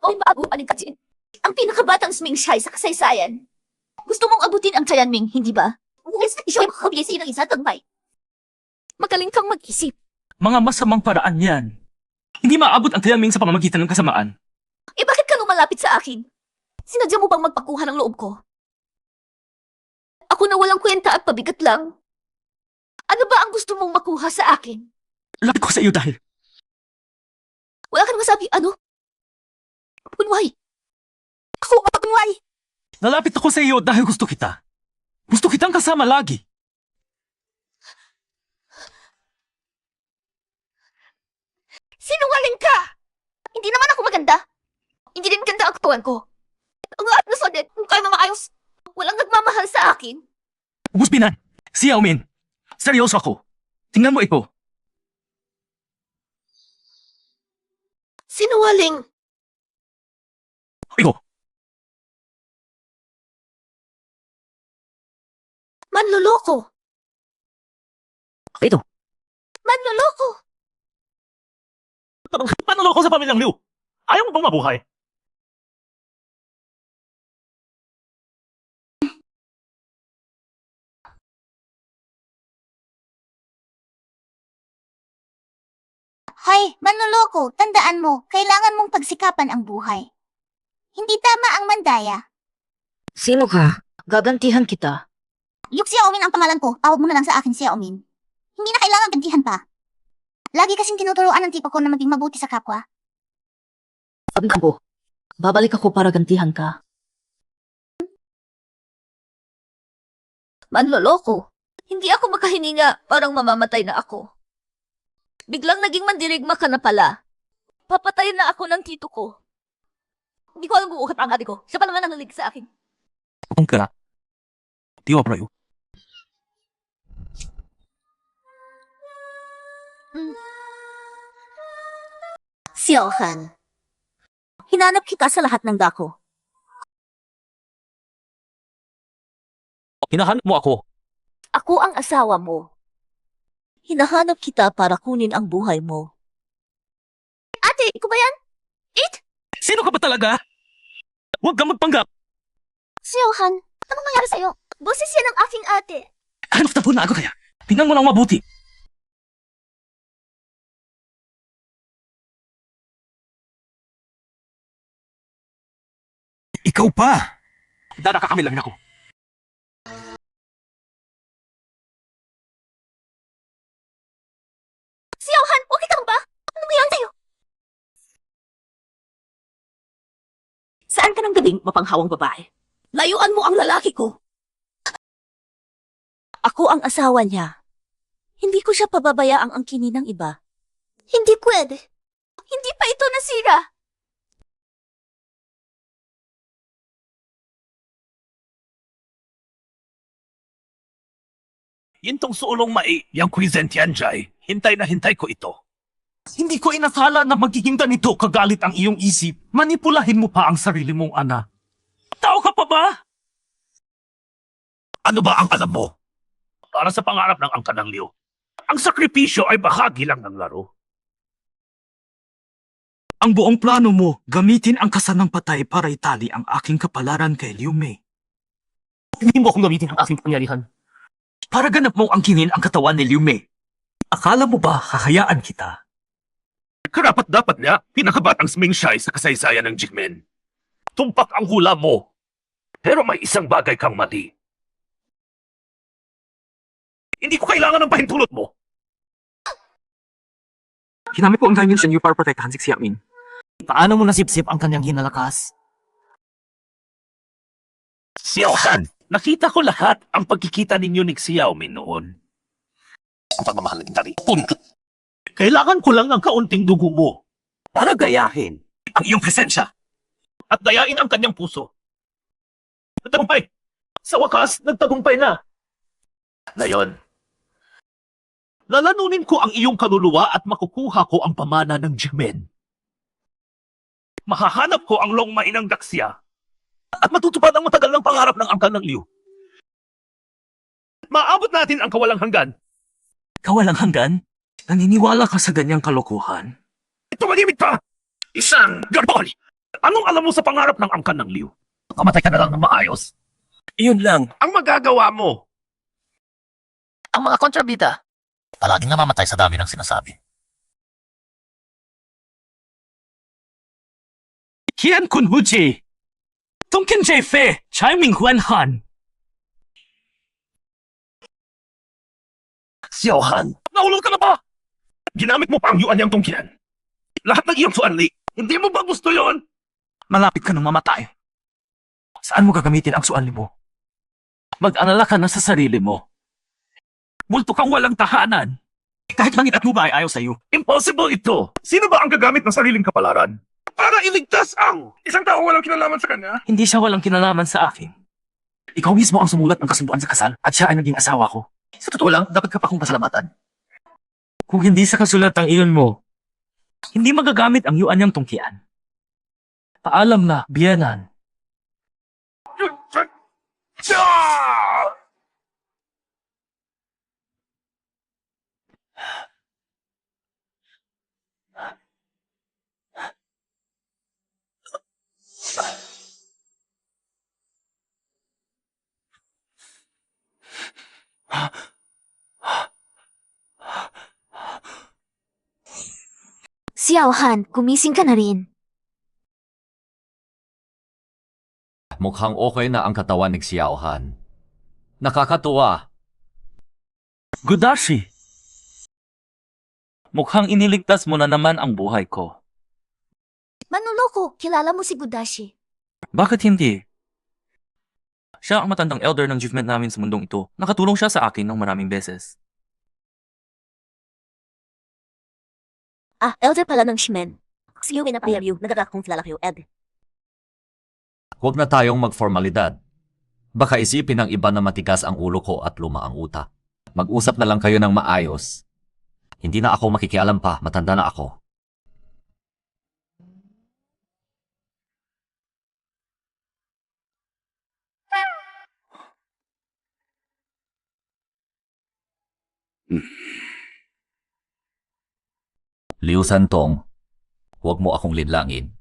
O bago aling kasi, ang pinakabatang Sming Shai sa kasaysayan. Gusto mong abutin ang Tianming, hindi ba? Yes, siya ang makakabiyasi ng isa tagbay. Magaling kang mag-isip. Mga masamang paraan yan. Hindi maabot ang Tianming sa pamamagitan ng kasamaan. Eh bakit ka lumalapit sa akin? Sinadya mo bang magpakuha ng loob ko? Ako na walang kwenta at pabigat lang. Ano ba ang gusto mong makuha sa akin? Lapit ko sa iyo dahil Wala ka nang masabi, ano? Kunway! Ako, kunway! nalapit ako sa iyo dahil gusto kita. Gusto kitang kasama lagi. Sinungaling ka! Hindi naman ako maganda. Hindi din ganda ang katawan ko. Ang lahat na sodet, kung kayo maayos, walang nagmamahal sa akin. Ubus binan. Si Yao Min. Seryoso ako. Tingnan mo ito. Sinungaling! Ito. Manloloko! Ito. Manloloko! Panuloko sa pamilyang Liu. Ayaw mo bang mabuhay? Hay, manloloko, tandaan mo, kailangan mong pagsikapan ang buhay. Hindi tama ang mandaya. Sino ka? Gagantihan kita. Yuk Xiaomin ang pangalan ko, tawag mo na lang sa akin Xiaomin. Hindi na kailangan gantihan pa. Lagi kasing tinuturoan ng tipo ko na maging mabuti sa kapwa. Sabi ko, babalik ako para gantihan ka. Manloloko. Hindi ako makahininga, parang mamamatay na ako. Biglang naging mandirigma ka na pala. Papatayin na ako ng tito ko. Hindi ko alam kung ukap ang ate ko. Siya pa naman ang nalig sa akin. Kung ka na. Tiwa pa rin. Xiaohan, hinanap kita sa lahat ng dako. Hinahanap mo ako. Ako ang asawa mo. Hinahanap kita para kunin ang buhay mo. Ate, ikaw ba yan? Sino ka ba talaga? Huwag kang magpanggap. Xiaohan, anong nangyari sa'yo? Boses yan ng aking ate. Ano na po na ako kaya? Tingnan mo lang mabuti. Ikaw pa! Dada ka kami lang ako. Xiaohan, okay ka lang ba? Anong nangyari sa'yo? Saan ka ng gabing mapanghawang babae? Layuan mo ang lalaki ko. Ako ang asawa niya. Hindi ko siya pababayaang angkinin ng iba. Hindi pwede. Hindi pa ito nasira. Yun tong sulong mai, yung Quizent yan, Jai. Hintay na hintay ko ito. Hindi ko inakala na magiging ganito kagalit ang iyong isip. Manipulahin mo pa ang sarili mong anak. Tao ka pa ba? Ano ba ang alam mo? Para sa pangarap ng angkan ng Liu, ang sakripisyo ay bahagi lang ng laro. Ang buong plano mo, gamitin ang kasanang patay para itali ang aking kapalaran kay Liu Mei. Hindi mo akong gamitin ang aking pangyarihan. Para ganap mong angkinin ang katawan ni Liu Mei. Akala mo ba hahayaan kita? Karapat dapat niya, pinakabatang Smingshai sa kasaysayan ng Jigmen. Tumpak ang hula mo. Pero may isang bagay kang mali. Hindi ko kailangan ng pahintulot mo. Hinamit ko ang dimension niyo para protektahan si Xiaomin. Paano mo nasipsip ang kanyang hinalakas? Xiaohan, nakita ko lahat ang pagkikita ninyo ni Xiaomin noon. Ang pagmamahal ng tari. Kailangan ko lang ng kaunting dugo mo para gayahin ang iyong presensya at dayain ang kanyang puso. Nagtagumpay! Sa wakas, nagtagumpay na. Ngayon, lalanunin ko ang iyong kaluluwa at makukuha ko ang pamana ng Jimen. Mahahanap ko ang longmai ng Daxia at matutupad ang matagal ng pangarap ng angkan ng Liu. Maabot natin ang kawalang hanggan. Kawalang hanggan? Naniniwala ka sa ganyang kalokohan? Tumahimik ka! Isang garbol! Anong alam mo sa pangarap ng angkan ng Liu? Kamatay ka na lang ng maayos. Iyon lang. Ang magagawa mo. Ang mga kontrabida. Palaging namamatay sa dami ng sinasabi. Hian Kun Huji. Tungkin Jie Fei. Chai Ming Huan Han. Xiaohan, naulol ka na ba? Ginamit mo pa ang yuan niyang tungkian. Lahat ng iyong suanli. Hindi mo ba gusto yon? Malapit ka nang mamatay. Saan mo gagamitin ang suanli mo? Mag-alala ka na sa sarili mo. Multo kang walang tahanan. Kahit langit at lupa ay ayaw sa'yo. Impossible ito. Sino ba ang gagamit ng sariling kapalaran? Para iligtas ang isang tao walang kinalaman sa kanya? Hindi siya walang kinalaman sa akin. Ikaw mismo ang sumulat ng kasunduan sa kasal at siya ay naging asawa ko. Sa totoo lang, dapat ka pa akong pasalamatan. Kung hindi sa kasulat ang iyon mo, hindi magagamit ang yuan niyang tungkian. Paalam na, biyanan. Xiaohan, gumising ka na rin. Mukhang okay na ang katawan ni Xiaohan. Nakakatuwa. Gudashi! Mukhang iniligtas mo na naman ang buhay ko. Manloloko, kilala mo si Gudashi. Bakit hindi? Siya ang matandang elder ng achievement namin sa mundong ito. Nakatulong siya sa akin ng maraming beses. Ah, elder pala ng Shmen. See you in a preview. Nagkakakong kilala kayo, Ed. Huwag na tayong magformalidad. Baka isipin ng iba na matigas ang ulo ko at luma ang utak. Mag-usap na lang kayo ng maayos. Hindi na ako makikialam pa, matanda na ako. Liu Santong, huwag mo akong linlangin.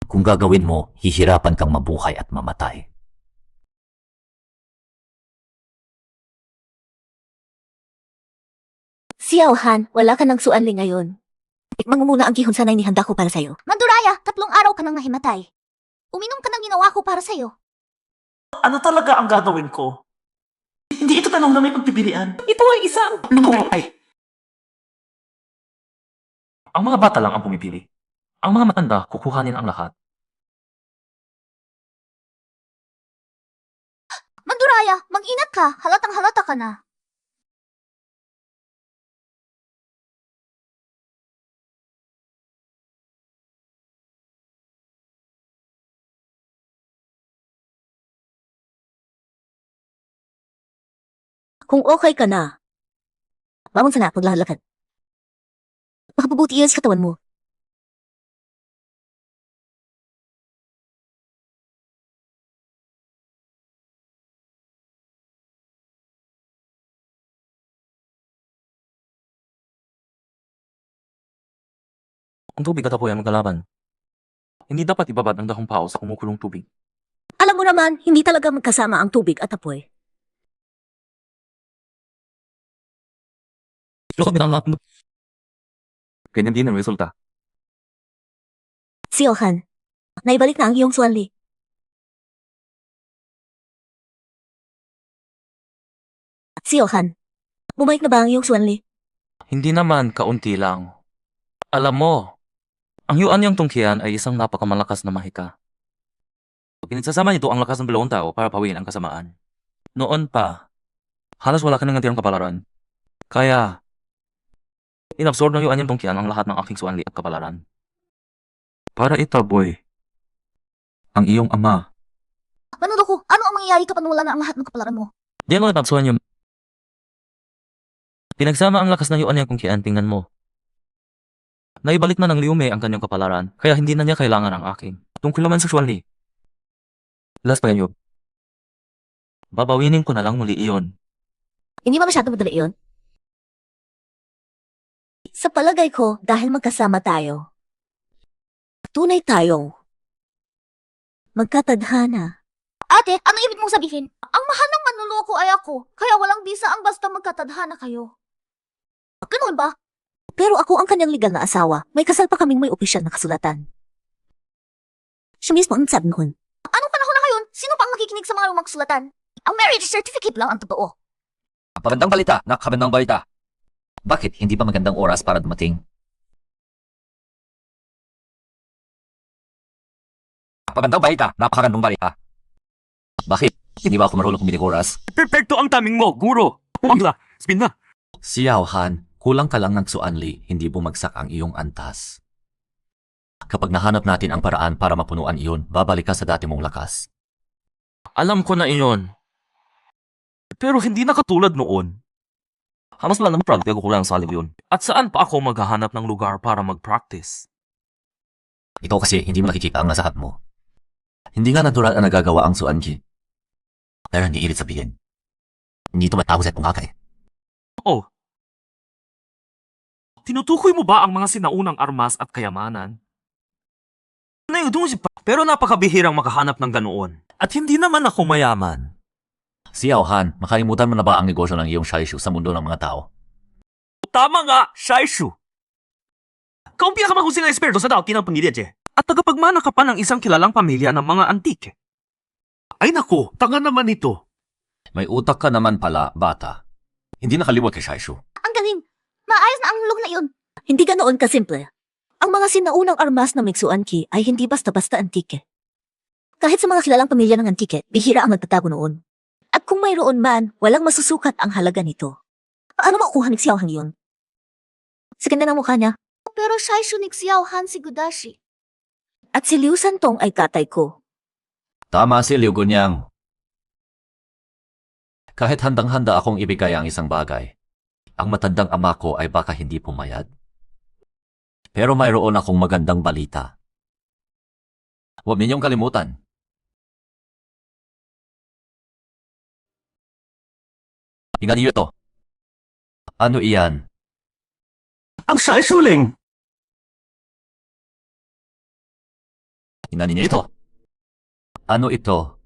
Kung gagawin mo, hihirapan kang mabuhay at mamatay. Xiaohan, wala ka ng suanli ngayon. Tikman mo muna ang gihon sanay ni handa ko para sa'yo. Manduraya, 3 araw ka nang nahimatay. Uminom ka ng ginawa ko para sa'yo. Ano talaga ang gagawin ko? Hindi ito tanong na may pagpipilian. Ito ay isang buhay. Ang mga bata lang ang pumipili. Ang mga matanda, kukuhanin ang lahat. Manduraya, mag-ingat ka. Halatang halata ka na. Kung okay ka na, bangon sana, paglalakad. Makabubuti yan sa katawan mo. Ang tubig at apoy ang magkalaban. Hindi dapat ibabad ang dahong pao sa kumukulong tubig. Alam mo naman, hindi talaga magkasama ang tubig at apoy. Ganyan din ang resulta. Xiaohan, naibalik na ang iyong suanli. Xiaohan, bumalik na ba ang iyong suanli? Hindi naman, kaunti lang. Alam mo, ang yuan niyang tungkian ay isang napakamalakas na mahika. Pinagsasama nito ang lakas ng 2 tao para pawiin ang kasamaan. Noon pa, halos wala ka nang natirang kapalaran. Kaya, inabsorb ng yuan niyang tungkian ang lahat ng aking suanli at kapalaran. Para itaboy ang iyong ama. Manloloko, ano ang mangyayari kapag wala na ang lahat ng kapalaran mo? Diyan mo natabsuhan yung pinagsama ang lakas ng yuan niyang tungkian, tingnan mo. Naibalik na ng Liu Mei ang kanyang kapalaran, kaya hindi na niya kailangan ang aking. Tungkol naman sa suanli. Last pa yan, babawinin ko na lang muli iyon. Hindi ba masyado madali yun? Sa palagay ko, dahil magkasama tayo, tunay tayong magkatadhana. Ate, ano ibig mong sabihin? Ang mahal ng manloloko ay ako, kaya walang bisa ang basta magkatadhana kayo. Ganoon ba? Pero ako ang kanyang legal na asawa. May kasal pa kaming may opisyal na kasulatan. Siya mismo ang sabi noon. Anong panahon na ngayon? Sino pa ang nakikinig sa mga lumang kasulatan? Ang marriage certificate lang ang totoo. Magandang balita, nakakabandang balita. Bakit hindi pa magandang oras para dumating? Magandang balita, napakagandang balita. Bakit? Hindi ba ako marunong kumilig oras? Perfecto ang timing mo, guro. Pumangla, spin na. Xiao Han, kulang ka lang ng suanli, hindi bumagsak ang iyong antas. Kapag nahanap natin ang paraan para mapunuan iyon, babalik ka sa dati mong lakas. Alam ko na iyon. Pero hindi na katulad noon. Hamas lang naman practice ko lang sa yun. At saan pa ako maghahanap ng lugar para mag-practice? Ito kasi hindi mo nakikita ang nasa hat mo. Hindi nga natural ang nagagawa ang suanji. Pero hindi ilit sabihin. Hindi ito matawag sa pungkakay. Oh. Tinutukoy mo ba ang mga sinaunang armas at kayamanan? Pero napakabihirang makahanap ng ganoon. At hindi naman ako mayaman. Xiao Han, makalimutan mo na ba ang negosyo ng iyong shaishu sa mundo ng mga tao? Tama nga, Shaishu. Kung pinakamahusing na espiritu sa tao, kinapangilya, at tagapagmana ka pa ng isang kilalang pamilya ng mga antike. Ay nako, tanga naman ito. May utak ka naman pala, bata. Hindi nakaliwag kay shaishu. Ang galing! Maayos na ang log na yun! Hindi ganoon kasimple. Ang mga sinaunang armas ng Mixuanki ay hindi basta-basta antike. Kahit sa mga kilalang pamilya ng antike, bihira ang nagtatago noon. At kung mayroon man, walang masusukat ang halaga nito. Paano makuha ni Xiao Han yun? Sa ganda ng mukha niya. Pero Shaishu ni Xiao Han si Gudashi. At si Liu Santong ay tatay ko. Tama si Liu Gunyang. Kahit handang-handa akong ibigay ang isang bagay, ang matandang ama ko ay baka hindi pumayag. Pero mayroon akong magandang balita. Huwag ninyong kalimutan. Tingnan niyo ito. Ano iyan? Ang shaishuling. Tingnan niyo ito. Ano ito?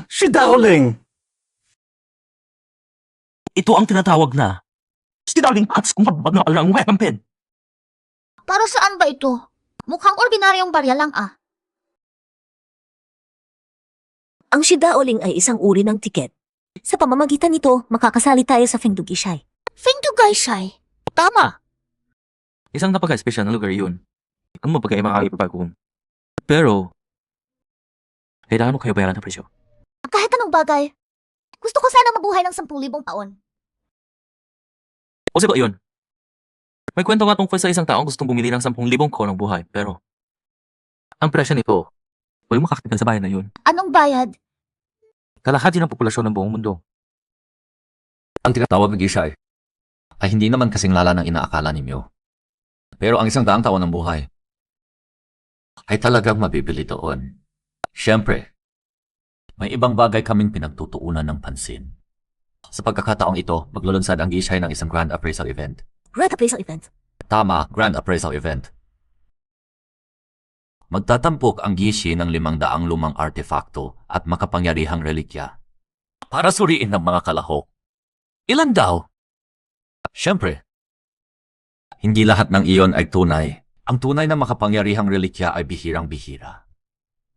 Si Daoling. Ito ang tinatawag na si Darling Hats kung mabag na alang weapon pen. Para saan ba ito? Mukhang ordinaryong barya lang ah. Ang Shidaoling ay isang uri ng tiket. Sa pamamagitan nito, makakasali tayo sa Fengdugishay. Fengdugaishai. Tama! Isang napaka-espesyal na lugar yun. Ang mapagay makakipagpagong. Pero, kailangan mo kayo bayaran ng presyo. Kahit anong bagay. Gusto ko sana mabuhay ng 10,000 taon. O siya ba yun? May kwento nga tungkol sa isang taong gustong bumili ng 10,000 ko ng buhay, pero ang presyo nito, walang makakatipan sa bayan na yun. Anong bayad? Kalahati ng populasyon ng buong mundo. Ang tinatawag na Gishay ay hindi naman kasing lala ng inaakala ninyo. Pero ang 100 taon ng buhay ay talagang mabibili doon. Siyempre, may ibang bagay kaming pinagtutuunan ng pansin. Sa pagkakataong ito, maglulunsad ang Gishay ng isang Grand Appraisal Event. Grand Appraisal Event. Tama, Grand Appraisal Event. Magtatampok ang Gishi ng 500 lumang artefakto at makapangyarihang relikya para suriin ng mga kalahok. Ilan daw? Siyempre, hindi lahat ng iyon ay tunay. Ang tunay na makapangyarihang relikya ay bihirang-bihira.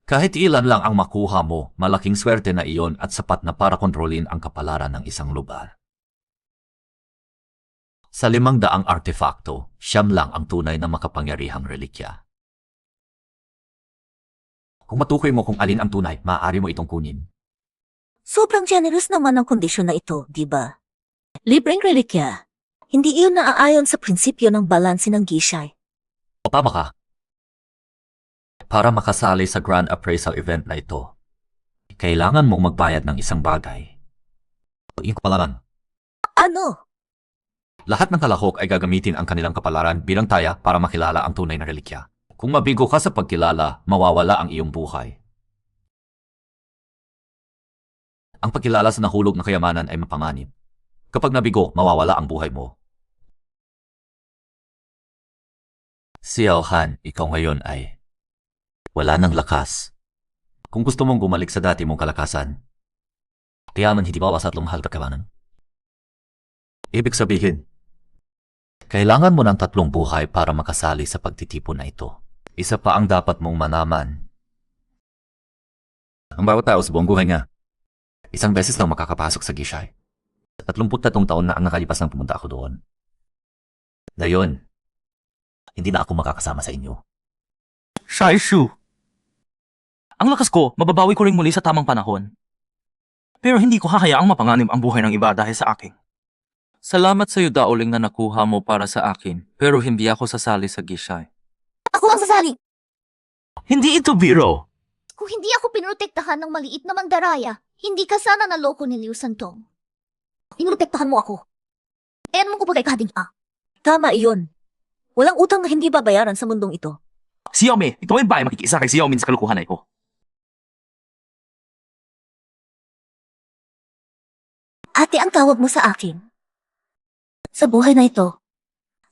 Kahit ilan lang ang makuha mo, malaking swerte na iyon at sapat na para kontrolin ang kapalaran ng isang lugar. Sa 500 artefakto, 9 lang ang tunay na makapangyarihang relikya. Kung matukoy mo kung alin ang tunay, maaari mo itong kunin. Sobrang generous naman ang kondisyon na ito, di ba? Libreng relikya. Hindi iyon naaayon sa prinsipyo ng balanse ng Gishay. O tama ka. Para makasali sa Grand Appraisal Event na ito, kailangan mong magbayad ng isang bagay. Tingin ko pala lang. Ano? Lahat ng kalahok ay gagamitin ang kanilang kapalaran bilang taya para makilala ang tunay na relikya. Kung mabigo ka sa pagkilala, mawawala ang iyong buhay. Ang pagkilala sa nahulog na kayamanan ay mapanganib. Kapag nabigo, mawawala ang buhay mo. Xiao Han, ikaw ngayon ay wala ng lakas. Kung gusto mong bumalik sa dati mong kalakasan, kaya man hindi bawas at lumahal ka kayamanan. Ibig sabihin, kailangan mo ng 3 buhay para makasali sa pagtitipon na ito. Isa pa ang dapat mong manaman. Ang bawat tao sa buong buhay nga, isang beses lang makakapasok sa Gishay. 33 taon na ang nakalipas nang pumunta ako doon. Ngayon, hindi na ako makakasama sa inyo. Shaishu. Ang lakas ko, mababawi ko rin muli sa tamang panahon. Pero hindi ko hahayaang mapanganib ang buhay ng iba dahil sa akin. Salamat sa iyo, Daoling, na nakuha mo para sa akin, pero hindi ako sasali sa Gishay. Ako ang sasali. Hindi ito biro. Kung hindi ako pinotektahan ng maliit na mandaraya, hindi ka sana naloko ni Liu Santong. Pinotektahan mo ako. Ayan mo ko pa kay Kading A. Tama iyon. Walang utang na hindi babayaran sa mundong ito. Xiaomi, ito ay ba ay makikiisa kay Xiaomi sa kalukuhan na ito? Ate ang tawag mo sa akin. Sa buhay na ito,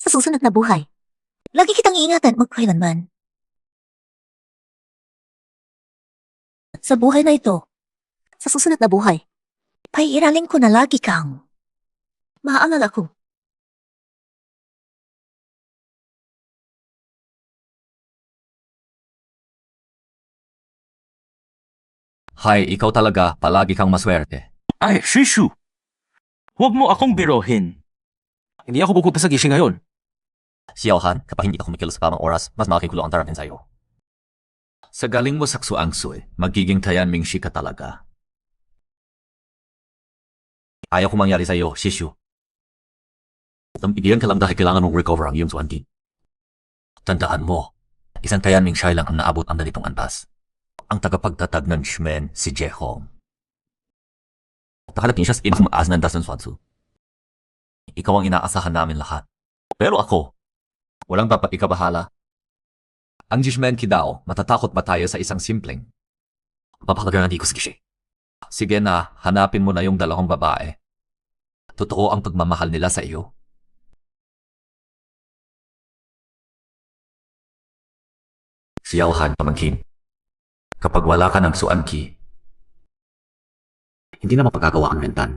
sa susunod na buhay, lagi kitang iingatan magkailanman. Sa buhay na ito, sa susunod na buhay, paiiralin ko na lagi kang maaalala ko. Hay, ikaw talaga, palagi kang maswerte. Ay, Shishu! Huwag mo akong birohin. Hindi ako pupunta sa Gishay ngayon. Xiaohan, kapag hindi ka kumikilos sa tamang oras, mas makikigulo ang darapin sa'yo. Sa galing mo sa Xuangsuy, magiging Tayan Mingshi ka talaga. Ayaw ko mangyari sa'yo, Shishu. Tampigilan ka lang dahil kailangan mong recover ang iyong Xuanqi. Tandaan mo, isang Tayan Mingshi lang ang naabot ang ganitong antas. Ang tagapagtatag ng Shmen, si Jehong. Nakalapin siya sa pinakamaas ng das ng Xuanzu. Ikaw ang inaasahan namin lahat. Pero ako, walang dapat ikabahala. Ang Jishmen Kidao, matatakot ba tayo sa isang simpleng? Papakalaga ko si Gishay. Sige na, hanapin mo na yung dalawang babae. Totoo ang pagmamahal nila sa iyo. Xiaohan, pamangkin. Kapag wala ka ng Xuanqi, hindi na mapagagawa ang rentan.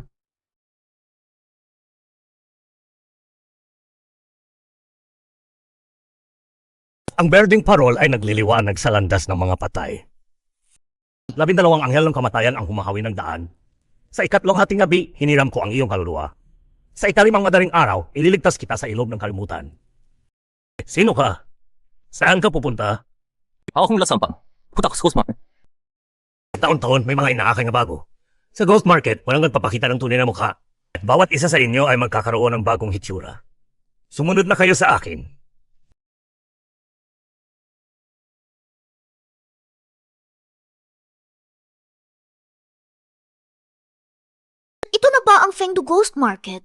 Ang berdeng parol ay nagliliwanag sa landas ng mga patay. 12 anghel ng kamatayan ang humahawi ng daan. Sa ikatlong hating gabi, hiniram ko ang iyong kaluluwa. Sa ikalimang madaling araw, ililigtas kita sa ilog ng kalimutan. Sino ka? Saan ka pupunta? Ako kong lasampang. Puta ko sa Ghost Market. Taon-taon may mga inaakay nga bago. Sa Ghost Market, walang nagpapakita ng tunay na mukha. At bawat isa sa inyo ay magkakaroon ng bagong hitsura. Sumunod na kayo sa akin. Ito na ba ang Fengdu Ghost Market?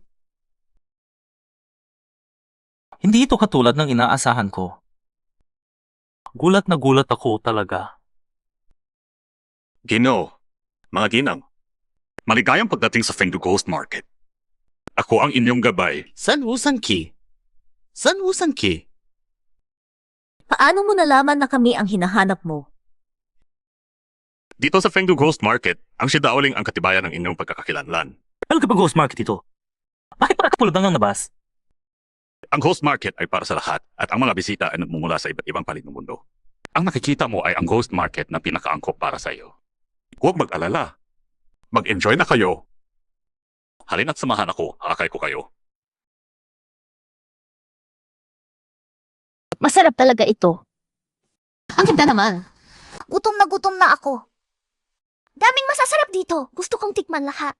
Hindi ito katulad ng inaasahan ko. Gulat na gulat ako talaga. Gino, mga ginang, maligayang pagdating sa Fengdu Ghost Market. Ako ang inyong gabay. San Ki? Paano mo nalaman na kami ang hinahanap mo? Dito sa Fengdu Ghost Market, ang si Daoling ang katibayan ng inyong pagkakakilanlan. Ano ka ba Ghost Market ito? Bakit para kapulad ang nabas? Ang Ghost Market ay para sa lahat at ang mga bisita ay nagmumula sa iba't ibang panig ng mundo. Ang nakikita mo ay ang Ghost Market na pinakaangkop para sa iyo. Huwag mag-alala. Mag-enjoy na kayo. Halina't samahan ako, hakay ko kayo. Masarap talaga ito. Ang ganda naman. Gutom na ako. Daming masasarap dito. Gusto kong tikman lahat.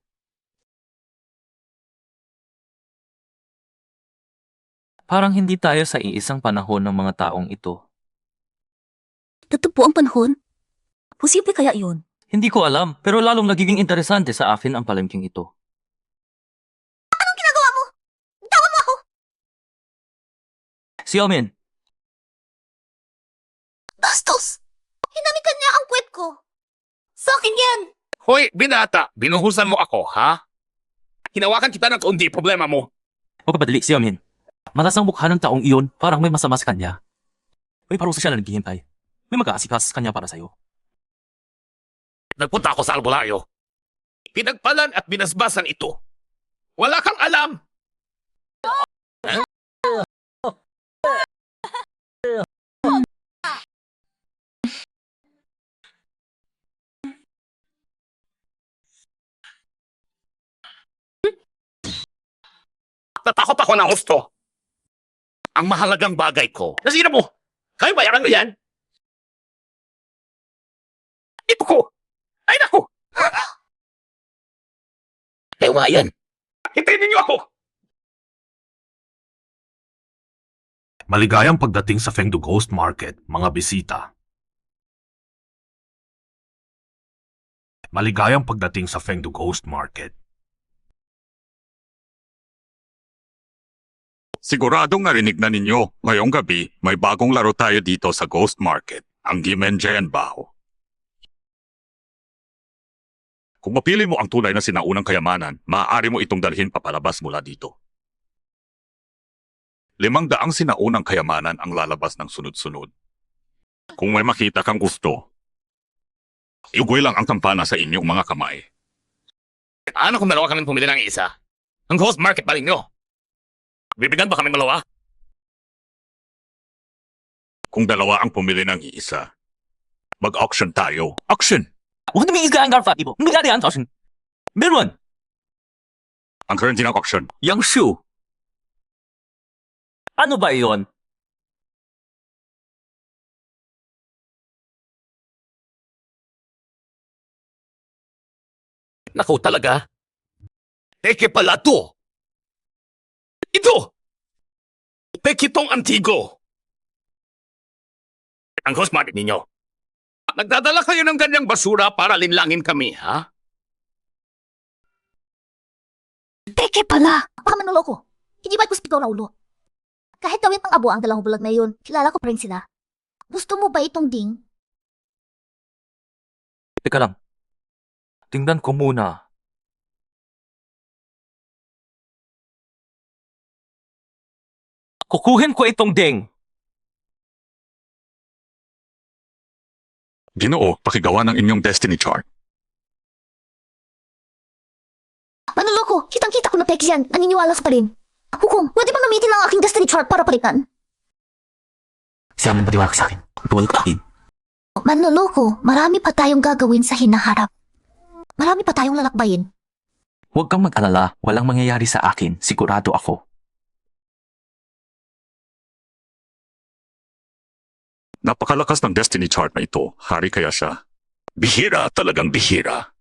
Parang hindi tayo sa iisang panahon ng mga taong ito. Totoo ang panahon? Posible kaya yun? Hindi ko alam, pero lalong nagiging interesante sa akin ang palengking ito. Anong ginagawa mo? Tawa mo ako! Xiaomin, Bastos! Hinamikan niya ang kwet ko. Sa akin yan! Hoy, binata! Binuhusan mo ako, ha? Hinawakan kita ng kundi problema mo. huwag ka padali, Xiaomin. Matas ang mukha ng taong iyon, parang may masama sa kanya. May parusa siya na naghihintay. May mag-aasikas sa kanya para sa'yo. Nagpunta ako sa albularyo. Pinagpalan at binasbasan ito. Wala kang alam! natakot ako ng husto. Ang mahalagang bagay ko. Nasira mo. Kaya bayaran mo yan? Ito ko. Ay, naku. Kayo nga yan. Hintayin ninyo ako. Maligayang pagdating sa Fengdu Ghost Market, mga bisita. Maligayang pagdating sa Fengdu Ghost Market. Siguradong narinig na ninyo, ngayong gabi, may bagong laro tayo dito sa Ghost Market, ang Gimenjen Bao. Kung mapili mo ang tunay na sinaunang kayamanan, maaari mo itong dalhin papalabas mula dito. 500 sinaunang kayamanan ang lalabas ng sunod-sunod. Kung may makita kang gusto, iugoy lang ang kampana sa inyong mga kamay. Ano kung dalawa kaming pumili ng isa? Ang Ghost Market pa rin nyo. Bibigyan ba kami malawa? Kung dalawa ang pumili ng isa, mag-auction tayo. Auction! 我那边一个安格尔法地步，你家的安早晨，没人， Ang currency ng auction. 杨秀，ano ba yon? Naku talaga. Teke pala to. Ito! Teke tong antigo. Ang Ghost Market ninyo. Nagdadala kayo ng ganyang basura para linlangin kami, ha? Teke pala! Baka manuloko. Hindi ba't gusto ikaw na ulo? Kahit gawin pang abo ang dalawang bulag na yun, kilala ko pa rin sila. Gusto mo ba itong ding? Teka lang. Tingnan ko muna. Kukuhin ko itong ding. Ginoo, pakigawa ng inyong destiny chart. Manuloko! Kitang-kita ko na peki yan. Naniniwala ka pa rin. Hukom, pwede ba gamitin ang aking destiny chart para palitan? Siya ang patiwala sa akin. Tuwal ka akin. Manloloko, marami pa tayong gagawin sa hinaharap. Marami pa tayong lalakbayin. Huwag kang mag-alala, walang mangyayari sa akin, sigurado ako. Napakalakas ng destiny chart na ito. Hari kaya siya. Bihira, talagang bihira.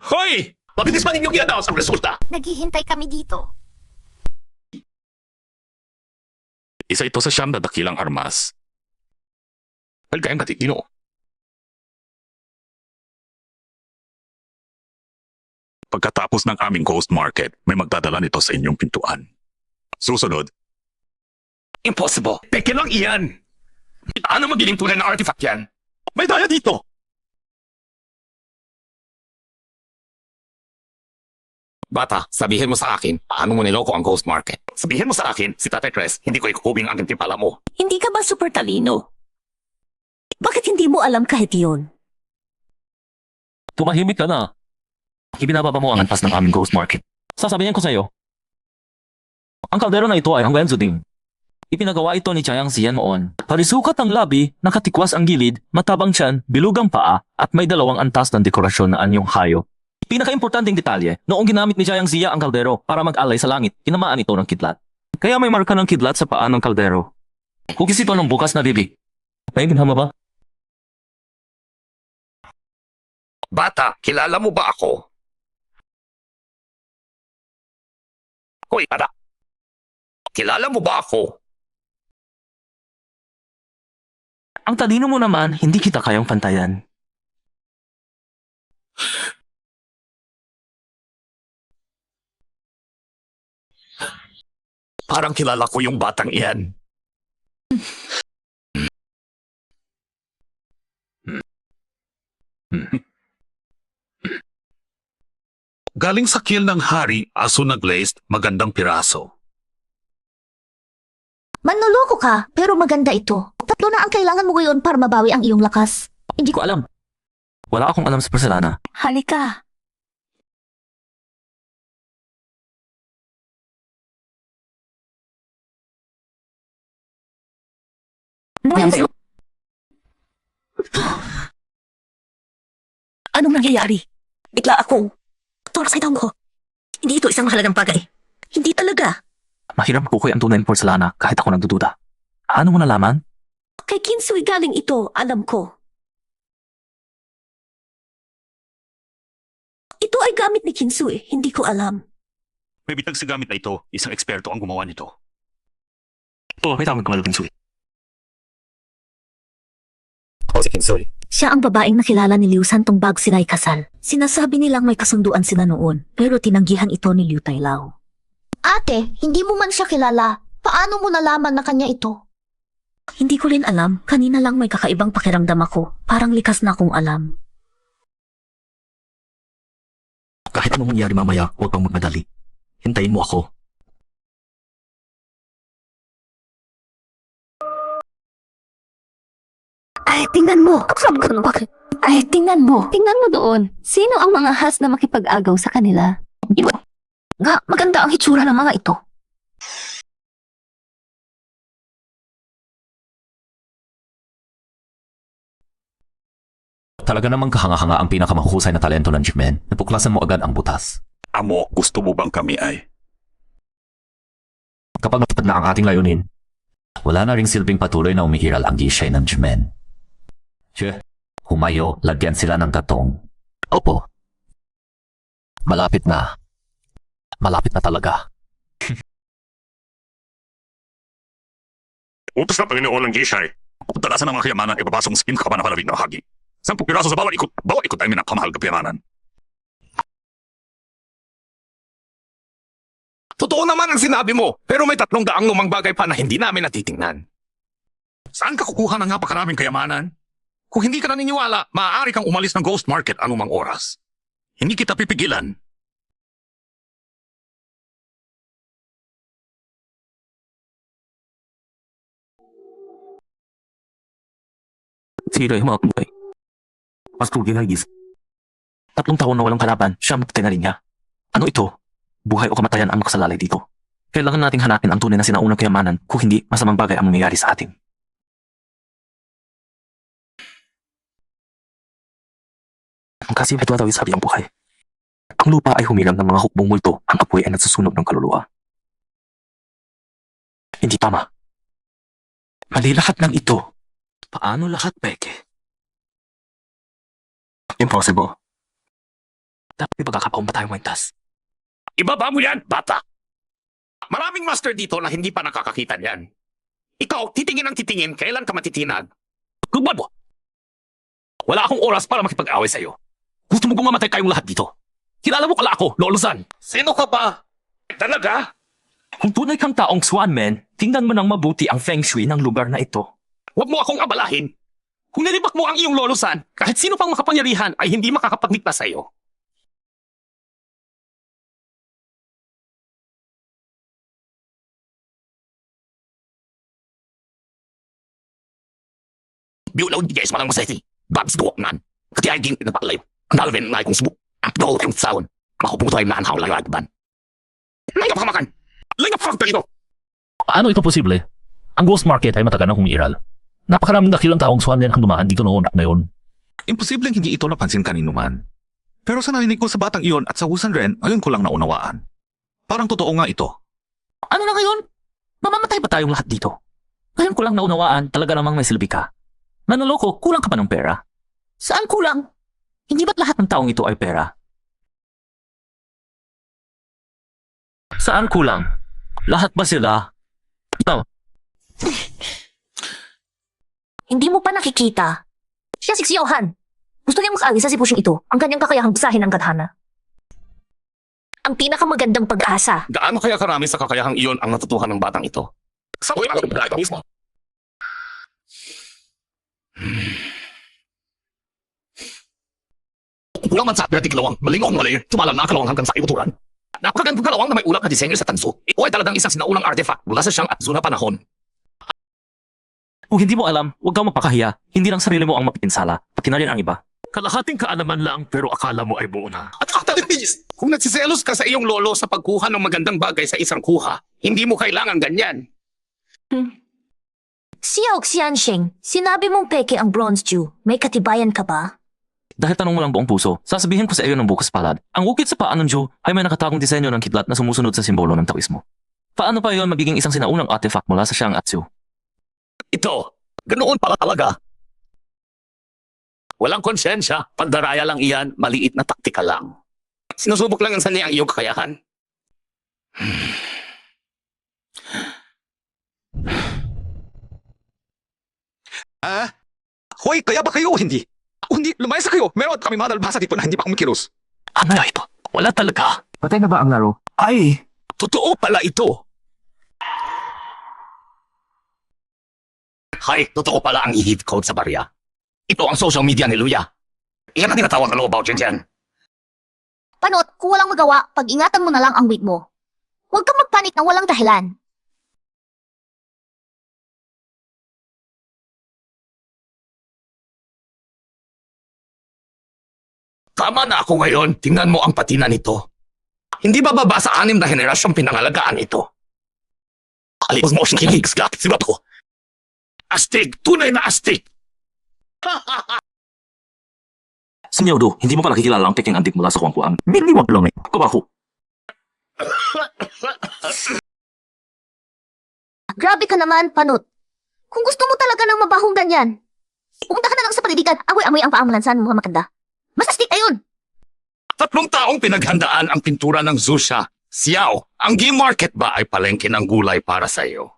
Hoy! Mabilis pa ninyong i-announce ang resulta. Naghihintay kami dito. Isa ito sa siyam na dakilang armas. Algayang katikino. Pagkatapos ng aming Ghost Market, may magdadala nito sa inyong pintuan. Susunod, Impossible. Peke lang iyan. Paano magiging tunay na artifact yan? May daya dito. Bata, sabihin mo sa akin, paano mo niloko ang Ghost Market? Sabihin mo sa akin, si Tate Chris, hindi ko ikukubing ang timpala mo. Hindi ka ba super talino? Bakit hindi mo alam kahit yun? Tumahimik ka na. Ibinababa mo ang antas ng aming Ghost Market. Sasabihin ko sa'yo. Ang kaldero na ito ay ang Wenzu Ding. Ipinagawa ito ni Chayang Sian noon. Parisukat ang labi, nakatikwas ang gilid, matabang tiyan, bilugang paa, at may 2 antas ng dekorasyon na anyong hayop. Pinaka-importanting detalye, noong ginamit ni Chayang Zia ang kaldero para mag-alay sa langit, tinamaan ito ng kidlat. Kaya may marka ng kidlat sa paa ng kaldero. Hugis ito ng bukas na bibig. May ginhama ba? Bata, kilala mo ba ako? Hoy, bata. Kilala mo ba ako? Ang talino mo naman, hindi kita kayang pantayan. Parang kilala ko yung batang iyan. Galing sa kill ng hari, aso na glazed, magandang piraso. Manloloko ka, pero maganda ito. 3 na ang kailangan mo ngayon para mabawi ang iyong lakas. Hindi ko alam. Wala akong alam sa porselana. Halika. Anong nangyayari? Bigla akong tora sa itong ko. Hindi ito isang mahalagang bagay. Hindi talaga. Mahirap makukoy ang tunay ng porselana kahit ako nagdududa. Ano mo nalaman? Kay Kinsui galing ito, alam ko. Ito ay gamit ni Kinsui, hindi ko alam. May bitag sa gamit na ito, isang eksperto ang gumawa nito. Oo, may tawag kamaluping sulit. Ako si Kinsui. Siya ang babaeng nakilala ni Liu San tung bago sila ay kasal. Sinasabi nilang may kasunduan sila noon, pero tinanggihan ito ni Liu Tailao. Ate, hindi mo man siya kilala. Paano mo nalaman na kanya ito? Hindi ko rin alam, kanina lang may kakaibang pakiramdam ako. Parang likas na akong alam. Kahit anong mangyari mamaya, huwag kang magmadali. Hintayin mo ako. Ay, tingnan mo. Sabi ko, bakit? Ay, tingnan mo. Tingnan mo doon. Sino ang mga has na makipag-agaw sa kanila? Nga, maganda ang hitsura ng mga ito. Talaga namang kahanga-hanga ang pinakamahusay na talento ng Jimen. Napuklasan mo agad ang butas. Amo, gusto mo bang kami ay? Kapag natupad na ang ating layunin, wala na ring silbing patuloy na umiiral ang gishay ng Jimen. Che, humayo, lagyan sila ng gatong. Opo. Malapit na. Malapit na talaga. Utos na Panginoon ng Gishay. Pagdalasan ng mga kayamanan, ipapasong sa pinakapanapalawig na hagi. 10 piraso sa bawat ikot ay minakamahal ka kayamanan. Totoo naman ang sinabi mo, pero may 300 lumang bagay pa na hindi namin natitingnan. Saan ka kukuha ng napakaraming kayamanan? Kung hindi ka naniniwala, maaari kang umalis ng ghost market anumang oras. Hindi kita pipigilan. Sira yung mga buhay. Mas tuloy na gis. 3 taon na walang kalaban, siya matay na rin niya. Ano ito? Buhay o kamatayan ang makasalalay dito. Kailangan nating hanapin ang tunay na sinaunang kayamanan, kung hindi, masamang bagay ang mangyayari sa atin. Ang kasi ito daw sabi ang buhay. Ang lupa ay humiram ng mga hukbong multo, ang apoy ay nagsusunog ng kaluluwa. Hindi tama. Mali lahat ng ito. Paano lahat, Peke? Impossible. Dapat may pagkakapaon pa tayong maintas. Ibaba mo yan, bata! Maraming master dito na hindi pa nakakakita niyan. Ikaw, titingin ang titingin, kailan ka matitinag? Gugban mo! Wala akong oras para makipag-away sa'yo. Gusto mo kong mamatay kayong lahat dito. Kilala mo kala ako, Lolo San. Sino ka ba? Talaga? Kung tunay kang taong Swanman, tingnan mo ng mabuti ang feng shui ng lugar na ito. Huwag mo akong abalahin. Kung nalibak mo ang iyong Lolo San, kahit sino pang makapangyarihan ay hindi makakapagligtas sa'yo. Biulaw di guys malang masaysi. Babs duwak nan. Kati ay gintin na paklayo. Ang dalawin na kong subuk. Ang dolo kong sawon. Makupong tayo na ang hawla yung agban. Lingap ka makan. Lingap ka ito. Paano ito posible? Ang ghost market ay matagal na humiiral. Napakaraming dakilang taong Swanman ang dumaan dito noon at ngayon. Imposibleng hindi ito napansin kanino man. Pero sa narinig ko sa batang iyon at sa Wusan rin, ayun ko lang naunawaan. Parang totoo nga ito. Ano na ngayon? Mamamatay pa tayong lahat dito. Ngayon ko lang naunawaan, talaga namang may silbi ka. Nanaloko, kulang ka pa ng pera. Saan kulang? Hindi ba't lahat ng taong ito ay pera? Saan kulang? Lahat ba sila? Ito. Hindi mo pa nakikita. Siya si Xiaohan. Gusto niyang mag-agi sa sitwasyong ito ang kanyang kakayahang basahin ang kadhana. Ang pinakamagandang pag-asa. Gaano kaya karami sa kakayahang iyon ang natutuhan ng batang ito? Sa uwi mga kapagay pa mismo. Kulang man sa pirating kalawang, malingong mali, tumalang na kalawang hanggang sa ibuturan. Napakagandang kalawang na may ulap na disenyo sa tanso. Ito ay talagang isang sinaunang artifact mula sa siyang Azuna panahon. Kung hindi mo alam, huwag kang magpakahiya. Hindi lang sarili mo ang mapipinsala, pati na rin ang iba. Kalahating kaalaman lang pero akala mo ay buo na. At Octavius, kung nagsiselos ka sa iyong lolo sa pagkuha ng magandang bagay sa isang kuha, hindi mo kailangan ganyan. Xiao Xianxing, sinabi mong peke ang bronze Jew. May katibayan ka ba? Dahil tanong mo lang buong puso, sasabihin ko sa iyo ng bukas palad. Ang ukit sa paa ng Diyo ay may nakatagong disenyo ng kidlat na sumusunod sa simbolo ng taoismo. Paano pa iyon magiging isang sinaunang artifact mula sa Shang Atsu? Ito, ganoon pala talaga. Walang konsensya, pandaraya lang iyan, maliit na taktika lang. Sinusubok lang ang sanay ang iyong kakayahan. Hoy, kaya ba kayo o hindi? Hindi, lumayas na kayo. Meron kami mga dalbhasa dito na hindi pa kumikilos. Ano ito? Wala talaga. Patay na ba ang laro? Ay, totoo pala ito. Hay, totoo pala ang i-hit code sa barya. Ito ang social media ni Luya. Iyan ang tinatawag na law about dyan. Panot, kung walang magawa, pag-ingatan mo na lang ang weight mo. Huwag kang magpanik ng walang dahilan. Tama na ako ngayon. Tingnan mo ang patina nito. Hindi ba baba sa 6 na henerasyong pinangalagaan ito? Alis mo siyang kilig sa sibat ko. Astig! Tunay na astig! Senyordo, hindi mo pa nakikilala ang peking antik mula sa kuwang-kuwang. Biniwag lang eh. Ako ba ako? Grabe ka naman, Panot. Kung gusto mo talaga ng mabahong ganyan, pumunta ka na lang sa paliligan. Amoy-amoy ang paambulansan mo, maganda. Mas astig ayon! 3 taong pinaghandaan ang pintura ng Zusha. Xiao, ang game market ba ay palengke ng gulay para sa iyo?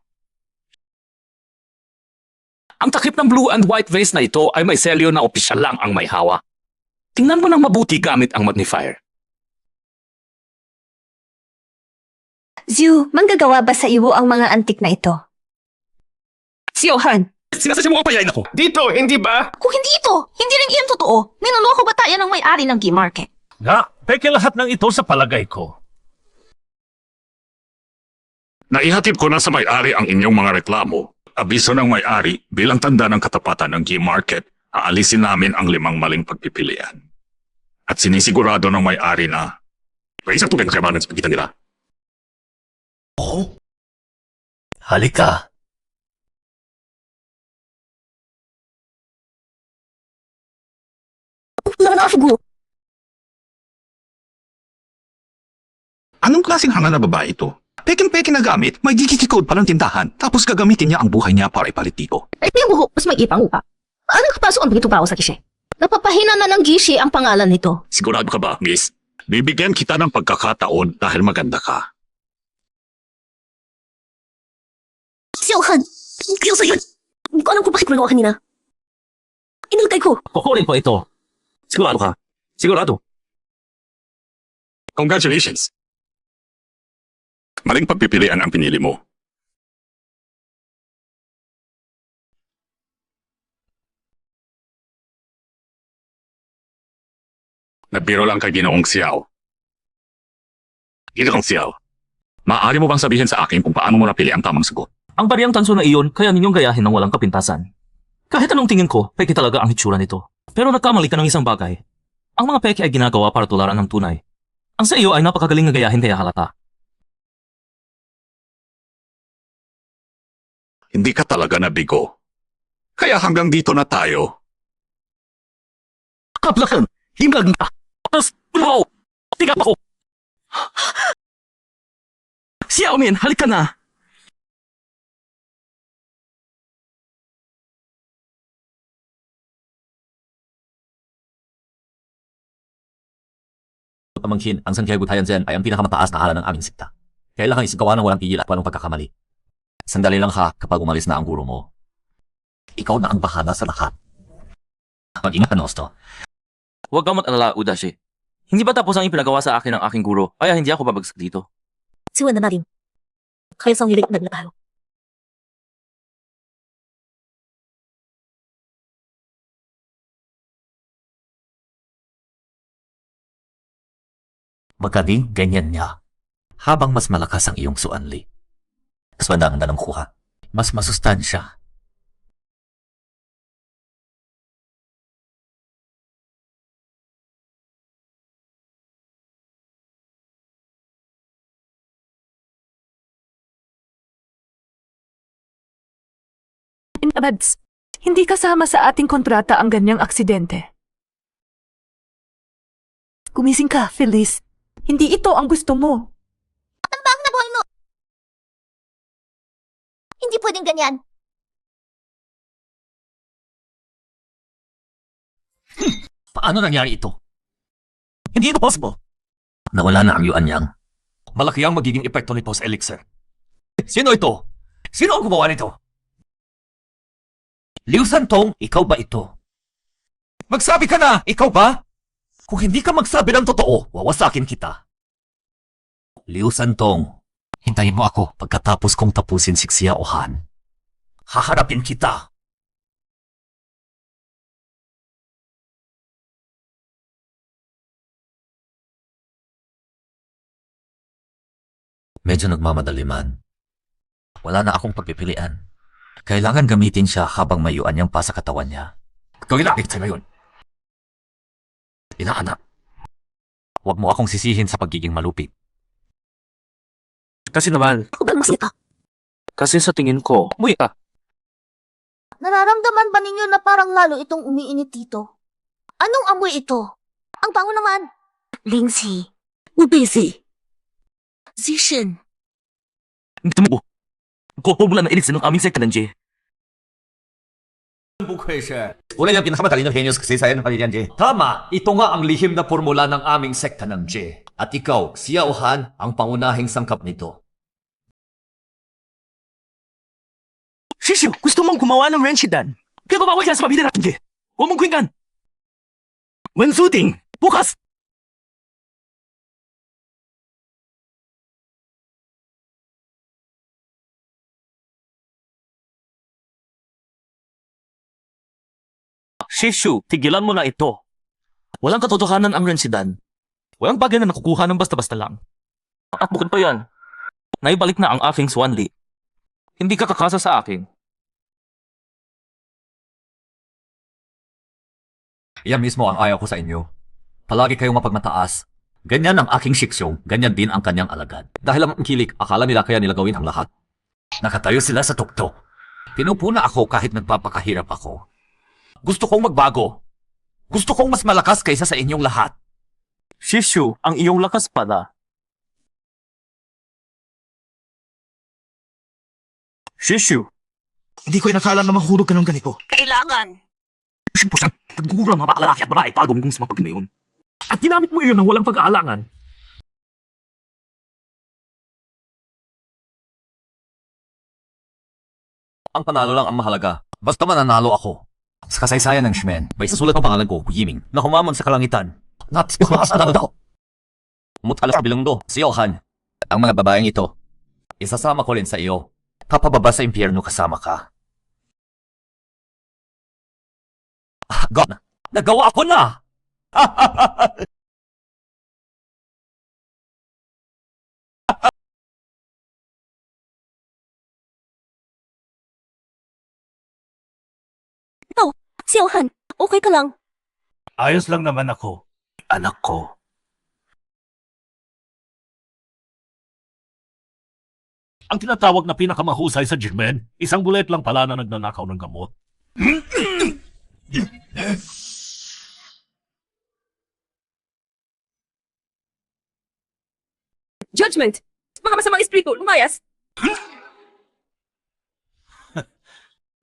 Ang takip ng blue and white vase na ito ay may selyo na opisyal lang ang may hawa. Tingnan mo ng mabuti gamit ang magnifier. Zhu, manggagawa ba sa iyo ang mga antik na ito? Xiaohan, Sinasadya mo kapayain ako. Dito, hindi ba? Kung hindi ito, hindi rin iyan totoo. Ninuloko ba tayo ng may-ari ng game market? Nga, peke lahat ng ito sa palagay ko. Naihatid ko na sa may-ari ang inyong mga reklamo. Abiso ng may-ari bilang tanda ng katapatan ng game market, aalisin namin ang 5 maling pagpipilian. At sinisigurado ng may-ari na may isang tunay na kayamanan sa pagitan nila. Oh? Halika. Anong klaseng hanga na babae ito? Peking-peke na gamit, may digit code palang tindahan, tapos gagamitin niya ang buhay niya para ipalit dito. Ay, yung buhok, mas may ipang upa. Ano kapasok ang begitu pa ako sa kishe? Napapahina na ng gishi ang pangalan nito. Sigurado ka ba, miss? Bibigyan kita ng pagkakataon dahil maganda ka. Xiaohan! Kaya sa'yo! Hindi ko alam kung bakit magawa kanina. Inultay ko! Kukunin ko ito. Sigurado ka? Sigurado. Congratulations! Maling pagpipilian ang pinili mo. Nagbiro lang kay Ginoong Xiao. Ginoong Xiao, maaari mo bang sabihin sa akin kung paano mo napili ang tamang sagot? Ang bariyang tanso na iyon, kaya ninyong gayahin ng walang kapintasan. Kahit anong tingin ko, peke talaga ang hitsura nito. Pero nagkamali ka ng isang bagay. Ang mga peke ay ginagawa para tularan ng tunay. Ang sa iyo ay napakagaling na gayahin kaya halata. Hindi ka talaga nabigo. Kaya hanggang dito na tayo. Kaplakan! Himlag na! Wow! Tiga pa ko! Xiaomin, halika na! Pamangkin, ang Santiago Tayanzen ay ang pinakamataas na ala ng aming sikta. Kailangan isigawa ng walang pigil at walang pagkakamali. Sandali lang ha kapag umalis na ang guro mo. Ikaw na ang bahala sa lahat. Mag-ingat ka, Nosto. Huwag kang mag-alala, Udashi. Hindi ba tapos ang ipinagawa sa akin ng aking guro, kaya hindi ako babagsak dito? Siwan na natin. Kaya sang hilig na tayo. Magaling ganyan niya. Habang mas malakas ang iyong suanli. Kaswandaan na ng kuha. Mas masustansya. Inababs, hindi kasama sa ating kontrata ang ganyang aksidente. Gumising ka, Feliz. Hindi ito ang gusto mo. Ang na buhay mo! Hindi pwedeng ganyan. Paano nangyari ito? Hindi ito possible. Nawala na ang yuan yang. Malaki ang magiging epekto nito sa elixir. Sino ito? Sino ang gumawa nito? Liu Santong, ikaw ba ito? Magsabi ka na! Ikaw ba? Kung hindi ka magsabi ng totoo, wawasakin kita. Liu Santong, hintayin mo ako pagkatapos kong tapusin si Xiao Han. Haharapin kita. Medyo nagmamadali man. Wala na akong pagpipilian. Kailangan gamitin siya habang may yuan niyang pa sa katawan niya. Gawin lang sa ngayon. Inaanak, huwag mo akong sisihin sa pagiging malupit. Kasi naman, Ako ba mas ito? kasi sa tingin ko, umuwi ka. Nararamdaman ba ninyo na parang lalo itong umiinit dito? Anong amoy ito? Ang bango naman. Lingzi, Ubezi, Zishin. Ito mo. Kukubulan na elixir ng aming sekta ng J. Una yung pinakamatalinong genius kasi sa'yo ng pamilyan J. Tama! Ito nga ang lihim na formula ng aming sekta ng J. At ikaw, Xiao Han, ang pangunahing sangkap nito. Shishu, gusto mong gumawa ng Renshidan. Kaya bumawal ka sa pamilya natin, J. Huwag mong kwinggan. When shooting, bukas! Shishu, tigilan mo na ito. Walang katotohanan ang Renshidan. Walang bagay na nakukuha ng basta-basta lang. At bukod pa yan, naibalik na ang aking Swanli. Hindi ka kakasa sa akin. Yan mismo ang ayaw ko sa inyo. Palagi kayong mapagmataas. Ganyan ang aking Shiksyong, ganyan din ang kanyang alagad. Dahil ang kilik, akala nila kaya nila gawin ang lahat. Nakatayo sila sa tuktok. Pinupuna ako kahit nagpapakahirap ako. Gusto kong magbago. Gusto kong mas malakas kaysa sa inyong lahat. Shishu, ang iyong lakas pala. Shishu, hindi ko inakala na mahulog ka ng ganito. Kailangan. Siyempre siya, nagugura mga bakalaki at babae bago mong sumapag ngayon. At ginamit mo iyon ng walang pag-aalangan. Ang panalo lang ang mahalaga. Basta mananalo ako. Sa kasaysayan ng Shmen, may susulat ang pangalan ko, Yiming, na humamon sa kalangitan. Natiskulas na daw. Mutala sa bilangdo, si Johan. Ang mga babaeng ito, isasama ko rin sa iyo. Papababa sa impyerno kasama ka. God, nagawa ko na! Xiao Han, okay ka lang? Ayos lang naman ako, anak ko. Ang tinatawag na pinakamahusay sa Jimen, isang bulet lang pala na nagnanakaw ng gamot. Judgment! Mga masamang espiritu, lumayas!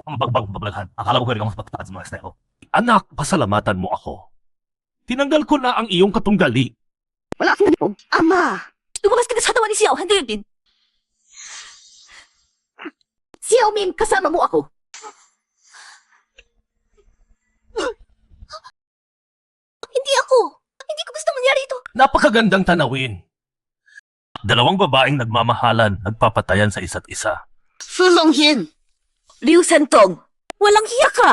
Ang bagbagbablaghan, akala ko pwede kang mas matataas sa mga estero. Anak, pasalamatan mo ako. Tinanggal ko na ang iyong katunggali. Wala akong ganito. Ama! Lumabas ka na sa katawan ni Xiao Han, gayon din. Xiao Ming, kasama mo ako. Hindi ako. Hindi ko gusto mangyari ito. Napakagandang tanawin. Dalawang babaeng nagmamahalan, nagpapatayan sa isa't isa. Fu Longyan. Liu Santong, walang hiya ka.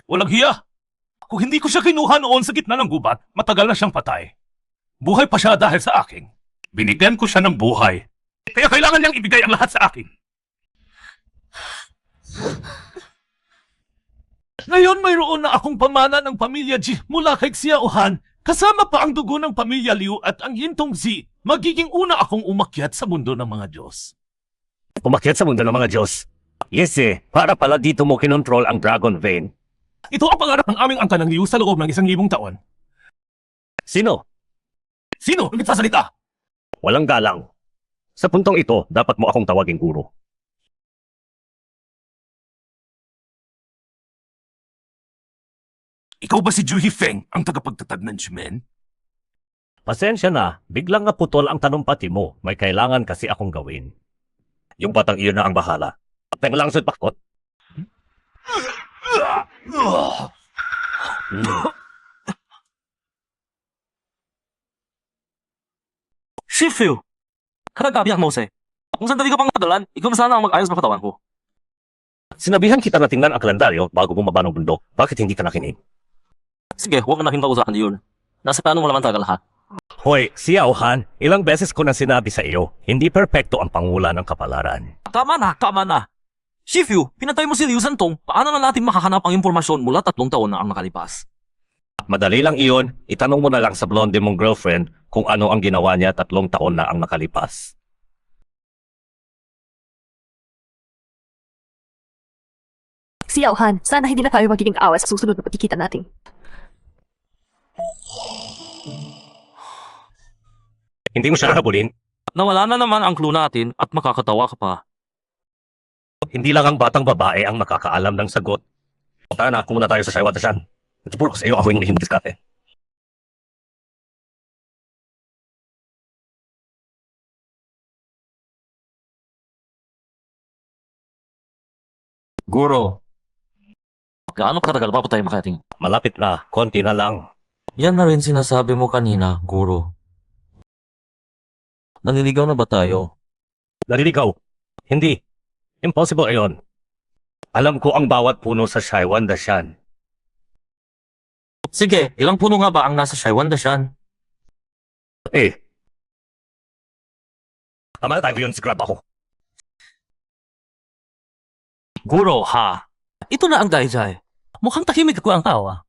Walang hiya. Kung hindi ko siya kinuha noon sa gitna ng gubat, matagal na siyang patay. Buhay pa siya dahil sa akin. Binigyan ko siya ng buhay. Kaya kailangan niyang ibigay ang lahat sa akin. Ngayon mayroon na akong pamana ng pamilya Ji mula kay Xiao Han. Kasama pa ang dugo ng pamilya Liu at ang Yintong Zi. Magiging una akong umakyat sa mundo ng mga Diyos. Umakyat sa mundo ng mga Diyos. Yes para pala dito mo kinontrol ang Dragon Vein. Ito ang pangarap ng aming angka ng Liu sa loob ng 1,000 taon. Sino? Sino? Nagsasalita? Walang galang. Sa puntong ito, dapat mo akong tawagin guro. Ikaw ba si Juhi Feng, ang tagapagtatag ng Jimen? Pasensya na, biglang naputol ang tanumpati mo. May kailangan kasi akong gawin. Yung batang iyon na ang bahala. Peng lang sa pakot. Shifu! Karagabiyak mo, Jose. Kung sandali ka pang madalan, ikaw na sana ang mag-ayos ng katawan ko. Sinabihan kita na tingnan ang kalendaryo bago bumaba ng bundok. Bakit hindi ka nakinig? Sige, huwag na natin pag-usapan yun. Nasa plano mo naman talaga lahat. Hoy, si Han, ilang beses ko na sinabi sa iyo, hindi perpekto ang pangula ng kapalaran. Tama na. Shifu, pinatay mo si Liu Santong. Paano na natin makahanap ang impormasyon mula 3 taon na ang nakalipas? Madali lang iyon, itanong mo na lang sa blonde mong girlfriend kung ano ang ginawa niya 3 taon na ang nakalipas. Si Han, sana hindi na tayo magiging awas sa susunod na pagkikita natin. Hindi mo siya habulin. Nawala na naman ang clue natin at makakatawa ka pa. Hindi lang ang batang babae ang makakaalam ng sagot. Tara na, kumuna tayo sa Shaiwata-san. Ito puro sa iyo, ako yung lihim diskate. Guro, Gaano katagal pa po tayo makating? malapit na, konti na lang. Yan na rin sinasabi mo kanina, guro. Naniligaw na ba tayo? Naliligaw. Hindi. Impossible ayon. Alam ko ang bawat puno sa Shaiwan Dashan. Sige, ilang puno nga ba ang nasa Shaiwan Dashan? Eh. Tama na tayo yun, grab ako. Guro, ha? Ito na ang dayjay. Mukhang tahimik ako ang tawa.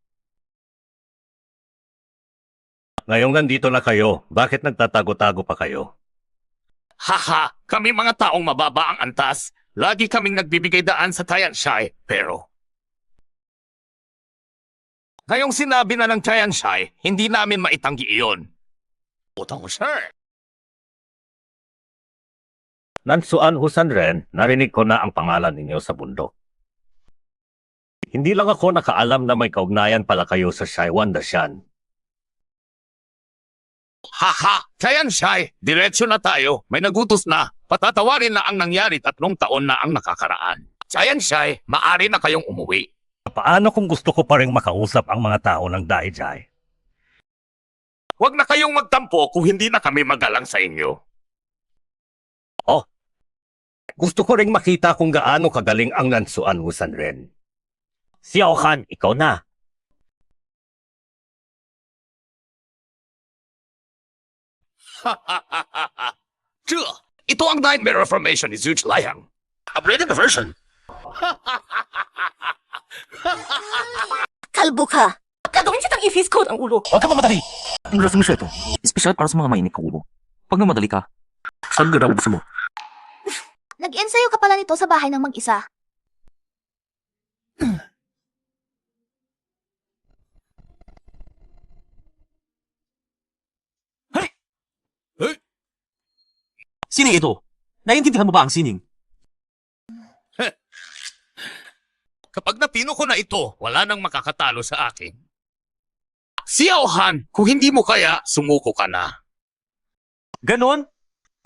Ngayong nandito na kayo, bakit nagtatago-tago pa kayo? Haha, kami mga taong mababa ang antas. Lagi kaming nagbibigay daan sa Tianshai, pero... Ngayong sinabi na ng Tianshai, hindi namin maitanggi iyon. Putang sir. Nansuan Husanren, narinig ko na ang pangalan ninyo sa bundok. Hindi lang ako nakaalam na may kaugnayan pala kayo sa Shaiwan Dashan. Haha, Tianshai, diretsyo na tayo. May nagutos na. Patatawarin na ang nangyari 3 taon na ang nakakaraan. Tianshai, maari na kayong umuwi. Paano kung gusto ko pa rin makausap ang mga tao ng Daijai? Huwag na kayong magtampo kung hindi na kami magalang sa inyo. Gusto ko ring makita kung gaano kagaling ang Nansuan Husanren. Xiao Han, ikaw na. Ito ang Nightmare Formation ni Zuch Liang. Upgraded version. Kalbo ka! Gagawin siyang i-fist code ang ulo. Huwag ka mamadali. Ang rasong siya ito. Espesyal para sa mga mainit ka ulo. Pag namadali ka, saan ka gusto mo? Nag-ensayo ka pala nito sa bahay ng mag-isa. Sining ito? Naiintindihan mo ba ang sining? Kapag napino ko na ito, wala nang makakatalo sa akin. Xiao Han, kung hindi mo kaya, sumuko ka na. Ganon?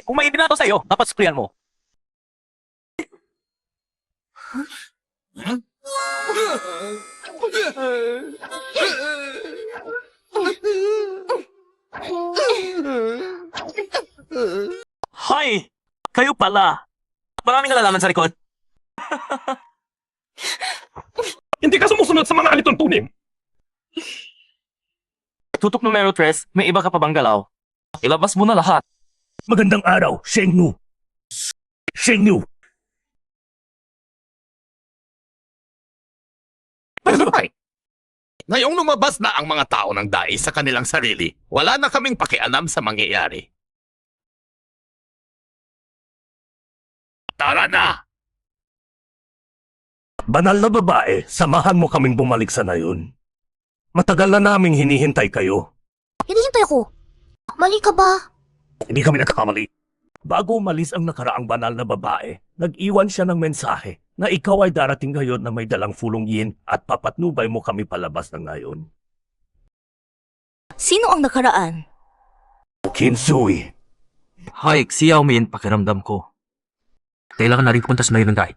Kung may ibinato sa'yo, dapat suklihan mo. Hay! Kayo pala! Maraming nalalaman sa likod. Hindi ka sumusunod sa mga alituntunin. Tutok numero 3, may iba ka pa bang galaw? Ilabas mo na lahat. Magandang araw, Shengnu. Shengnu. Ngayong lumabas na ang mga tao ng dai sa kanilang sarili, wala na kaming pakialam sa mangyayari. Tara na! Banal na babae, samahan mo kaming bumalik sa nayon. Matagal na naming hinihintay kayo. Hinihintay ako. Mali ka ba? Hindi kami nagkakamali. Bago umalis ang nakaraang banal na babae, nag-iwan siya ng mensahe na ikaw ay darating ngayon na may dalang fulong yin at papatnubay mo kami palabas ng ngayon. Sino ang nakaraan? Kinsui. Hi, si Yao Min, pakiramdam ko. Kailangan na rin pupunta sa mayroon tayo.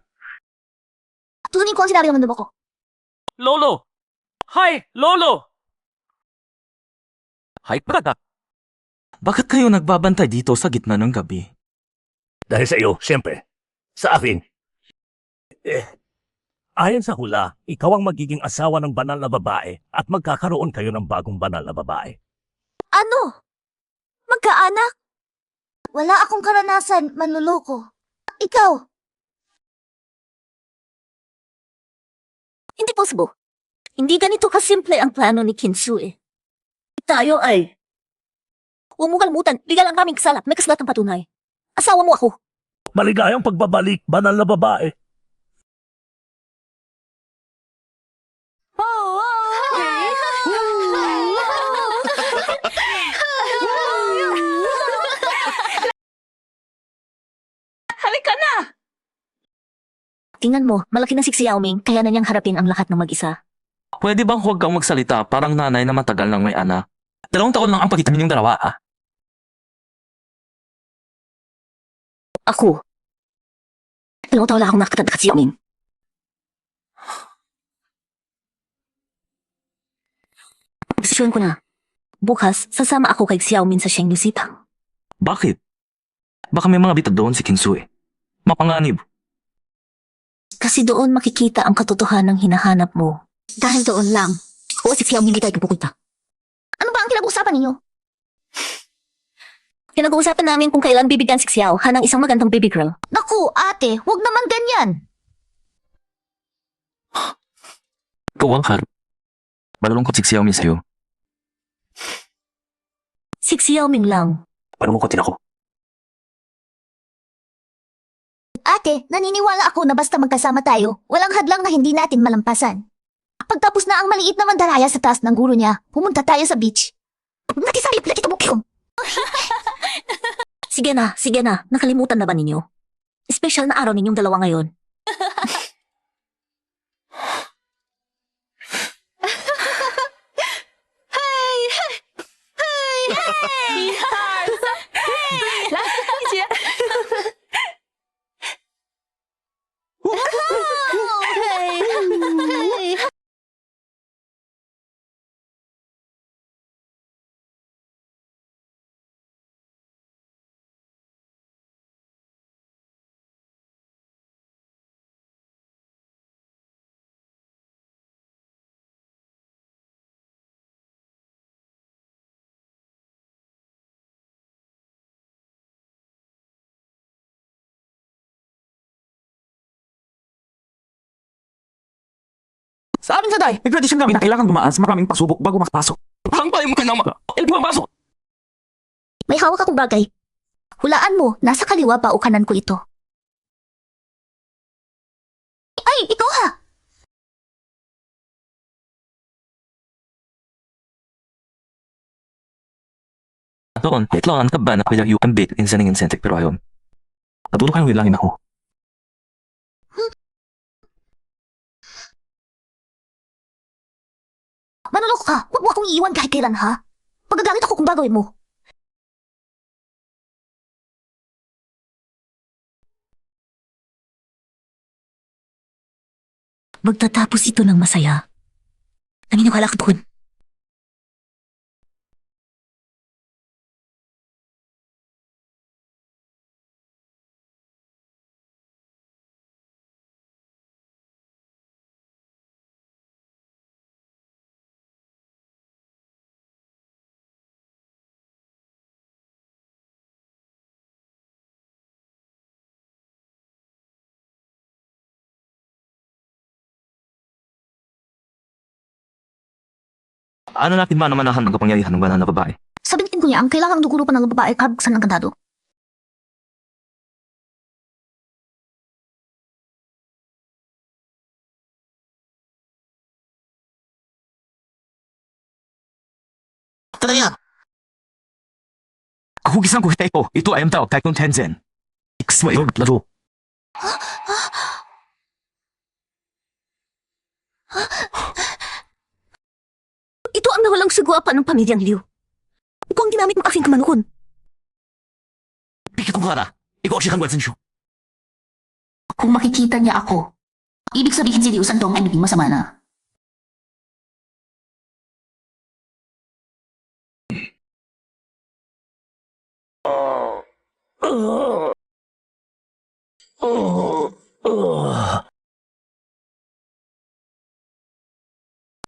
Tutunin ko ang sinabi ng mundo ko. Lolo! Hi, Lolo! Hi, Prada. Bakit kayo nagbabantay dito sa gitna ng gabi? Dahil sa iyo, siyempre. Sa akin. Ayon sa hula, ikaw ang magiging asawa ng banal na babae at magkakaroon kayo ng bagong banal na babae. Ano? Magkaanak? Wala akong karanasan, manluloko. Ikaw? Hindi possible. Hindi ganito kasimple ang plano ni Kinsue. Tayo ay... Huwag mo kalimutan, legal ang aming kasal at may kasulatang patunay. Asawa mo ako. Maligayang pagbabalik, banal na babae. Halika na! Tingnan mo, malaki na si Xiao Ming, kaya na niyang harapin ang lahat ng mag-isa. Pwede bang huwag kang magsalita parang nanay na matagal nang may anak? 2 taon lang ang pagitan ninyong dalawa, ah. Ako. 2 taon lang akong nakatanda kay Xiao Ming. Desisyon ko na. Bukas, sasama ako kay Xiao Ming sa Shengdu Sitang. Bakit? Baka may mga bitad doon si Kinsue. Mapanganib. Kasi doon makikita ang katotohanan ng hinahanap mo. Dahil doon lang, o si Xiao Ming hindi tayo pupunta. Ano ba ang pinag-uusapan ninyo? Pinag-uusapan namin kung kailan bibigyan si Xiao ng isang magandang baby girl. Naku, ate, huwag naman ganyan. Kawang har. Malulungkot si Xiaomi sa'yo. Si Xiao Ming lang. Malulungkotin ako. Ate, naniniwala ako na basta magkasama tayo, walang hadlang na hindi natin malampasan. Pagtapos na ang maliit na mandaraya sa taas ng guro niya, pumunta tayo sa beach. Natisarip na dito bukyong. Sige na. Nakalimutan na ba ninyo? Espesyal na araw ninyong dalawa ngayon. Sa amin sa day, may tradisyon kami na kailangan dumaan sa maraming pasubok bago makapasok. Parang tayo mo ka naman. Pumasok. May hawak akong bagay. Hulaan mo, nasa kaliwa ba o kanan ko ito? Ay, ikaw ha! Doon, kailangan ka ba na kaya yung bit in sending incentive pero ayon. Natulog kayong ilangin ako. Manuloko ka, huwag mo akong iiwan kahit kailan ha. Pagagalit ako kung bagawin mo. Magtatapos ito ng masaya. Naniniwala ka doon. Ano natin ba naman ang kapangyarihan ng banal na babae? Sabihin ko niya, ang kailangang dugulo pa ng babae kabuksan ng kantado. Tara yan. Hugisan ko kita ito. Ito ay ang tawag kay kong Tenzen. Ikswayo, laro. Ito ang nawalang sagwapan ng pamilyang Liu. Ito ang ginamit ng aking kamanuon. Pikit ko kara. Ikaw siya kang Watson Shu. Kung makikita niya ako, ibig sabihin si Liu Santong ay naging masama na.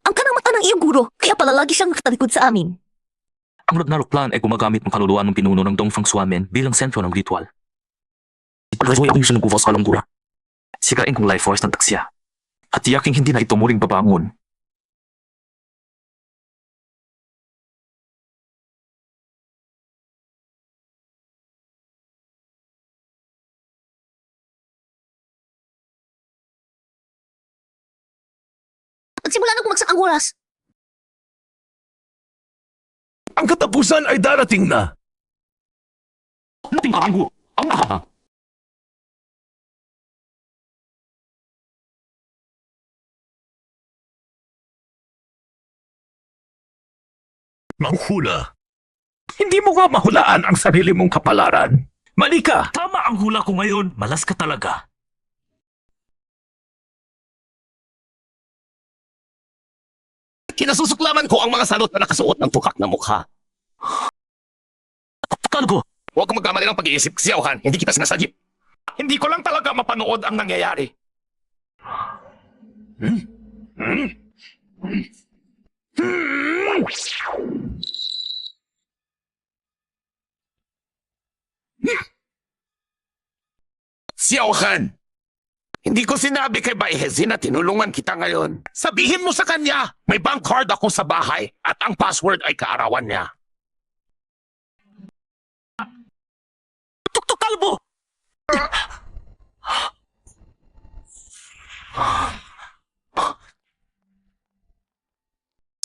Ang kanang mata ng iyong guro, kaya pala lagi siyang nakatalikod sa amin. Ang Ragnarok plan ay gumagamit ng kaluluwa ng pinuno ng Dongfang Swamen bilang sentro ng ritual. Ipaglasoy ako yung sinugufos sa alanggura. Sikain kong life force ng taksya. At tiyaking hindi na ito muling babangon. Nagsimula na bumagsak ang oras. Ang katapusan ay darating na. Nating kaanggo. Ang aha. Manghula. Hindi mo nga mahulaan ang sarili mong kapalaran. Mali ka. Tama ang hula ko ngayon. Malas ka talaga. Kinasusuklaman ko ang mga salot na nakasuot ng tukak na mukha. Kalo ko. Huwag kang magkamali ng pag-iisip, Xiaohan. Hindi kita sinasadya. Hindi ko lang talaga mapanood ang nangyayari. Xiaohan! Hindi ko sinabi kay Baihezi na tinulungan kita ngayon. Sabihin mo sa kanya, may bank card ako sa bahay at ang password ay kaarawan niya. Tuktok kalbo!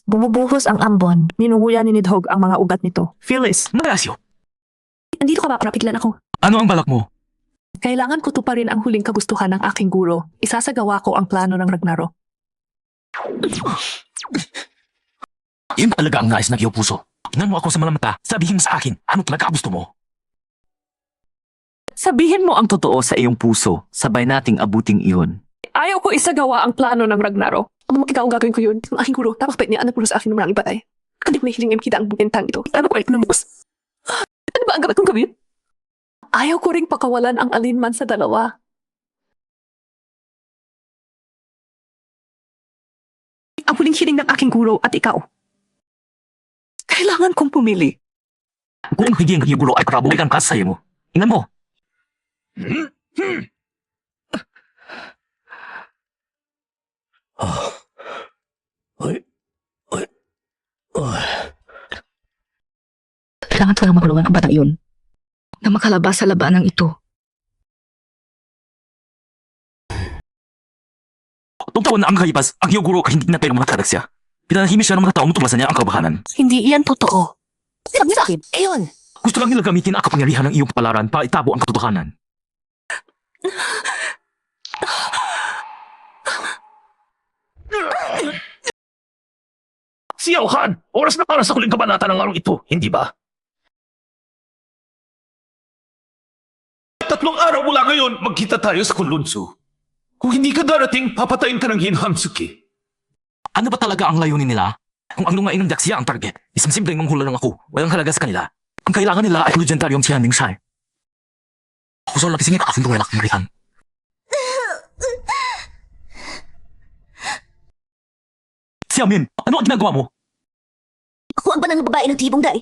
Bumubuhos ang ambon. Minuguya ni Nidhogg ang mga ugat nito. Phyllis, Nagasyo. nandito ka ba para pigilan ako? Ano ang balak mo? Kailangan ko tuparin ang huling kagustuhan ng aking guro. Isasagawa ko ang plano ng Ragnarok. Yun talaga ang nais ng iyong puso. Tingnan mo ako sa mga mata. Sabihin mo sa akin, ano talaga gusto mo? Sabihin mo ang totoo sa iyong puso. Sabay nating abuting iyon. Ayaw ko isagawa ang plano ng Ragnarok. Ang makikaw ang gagawin ko yun. Ang aking guro, tapos pwede niya anak sa akin ng maraming patay. Hindi ko nahiling makita ang bintang ito. Ano ko ay pinamubos? Ano ba ang dapat kong gawin? Ayaw ko ring pakawalan ang alinman sa dalawa. Ang huling hiling ng aking guro at ikaw. Kailangan kong pumili. Kung hindi ang iyong gulo ay karabulikan ka sa iyo mo. Tingnan mo. Kailangan ko lang makulungan ang batang iyon na makalabas sa labanang ito. Nung taon na ang kalipas, ang iyong guro ay hindi na tayo mga kadagsya. Pinanahimik siya ng mga taong tuklasan niya ang kabahanan. Hindi iyan totoo. Sabi sa akin, eyon. Gusto lang nila gamitin ang kapangyarihan ng iyong kapalaran para itabo ang katotohanan. Xiaohan! Oras na para sa huling kabanata ng araw ito, hindi ba? 3 araw mula ngayon, magkita tayo sa Kunlunsu. Kung hindi ka darating, papatayin ka ng Hinhamsuki. Ano ba talaga ang layunin nila? Kung ang lungain ng Daxia ang target, isang simpleng manghula lang ako. Walang halaga sa kanila. Ang kailangan nila ay legendaryong Tianling Shai. Gusto lang kisingit aking tuwalak ng rihan. Xiaomin, ano ang ginagawa mo? Ako ang banang babae ng tibong dai.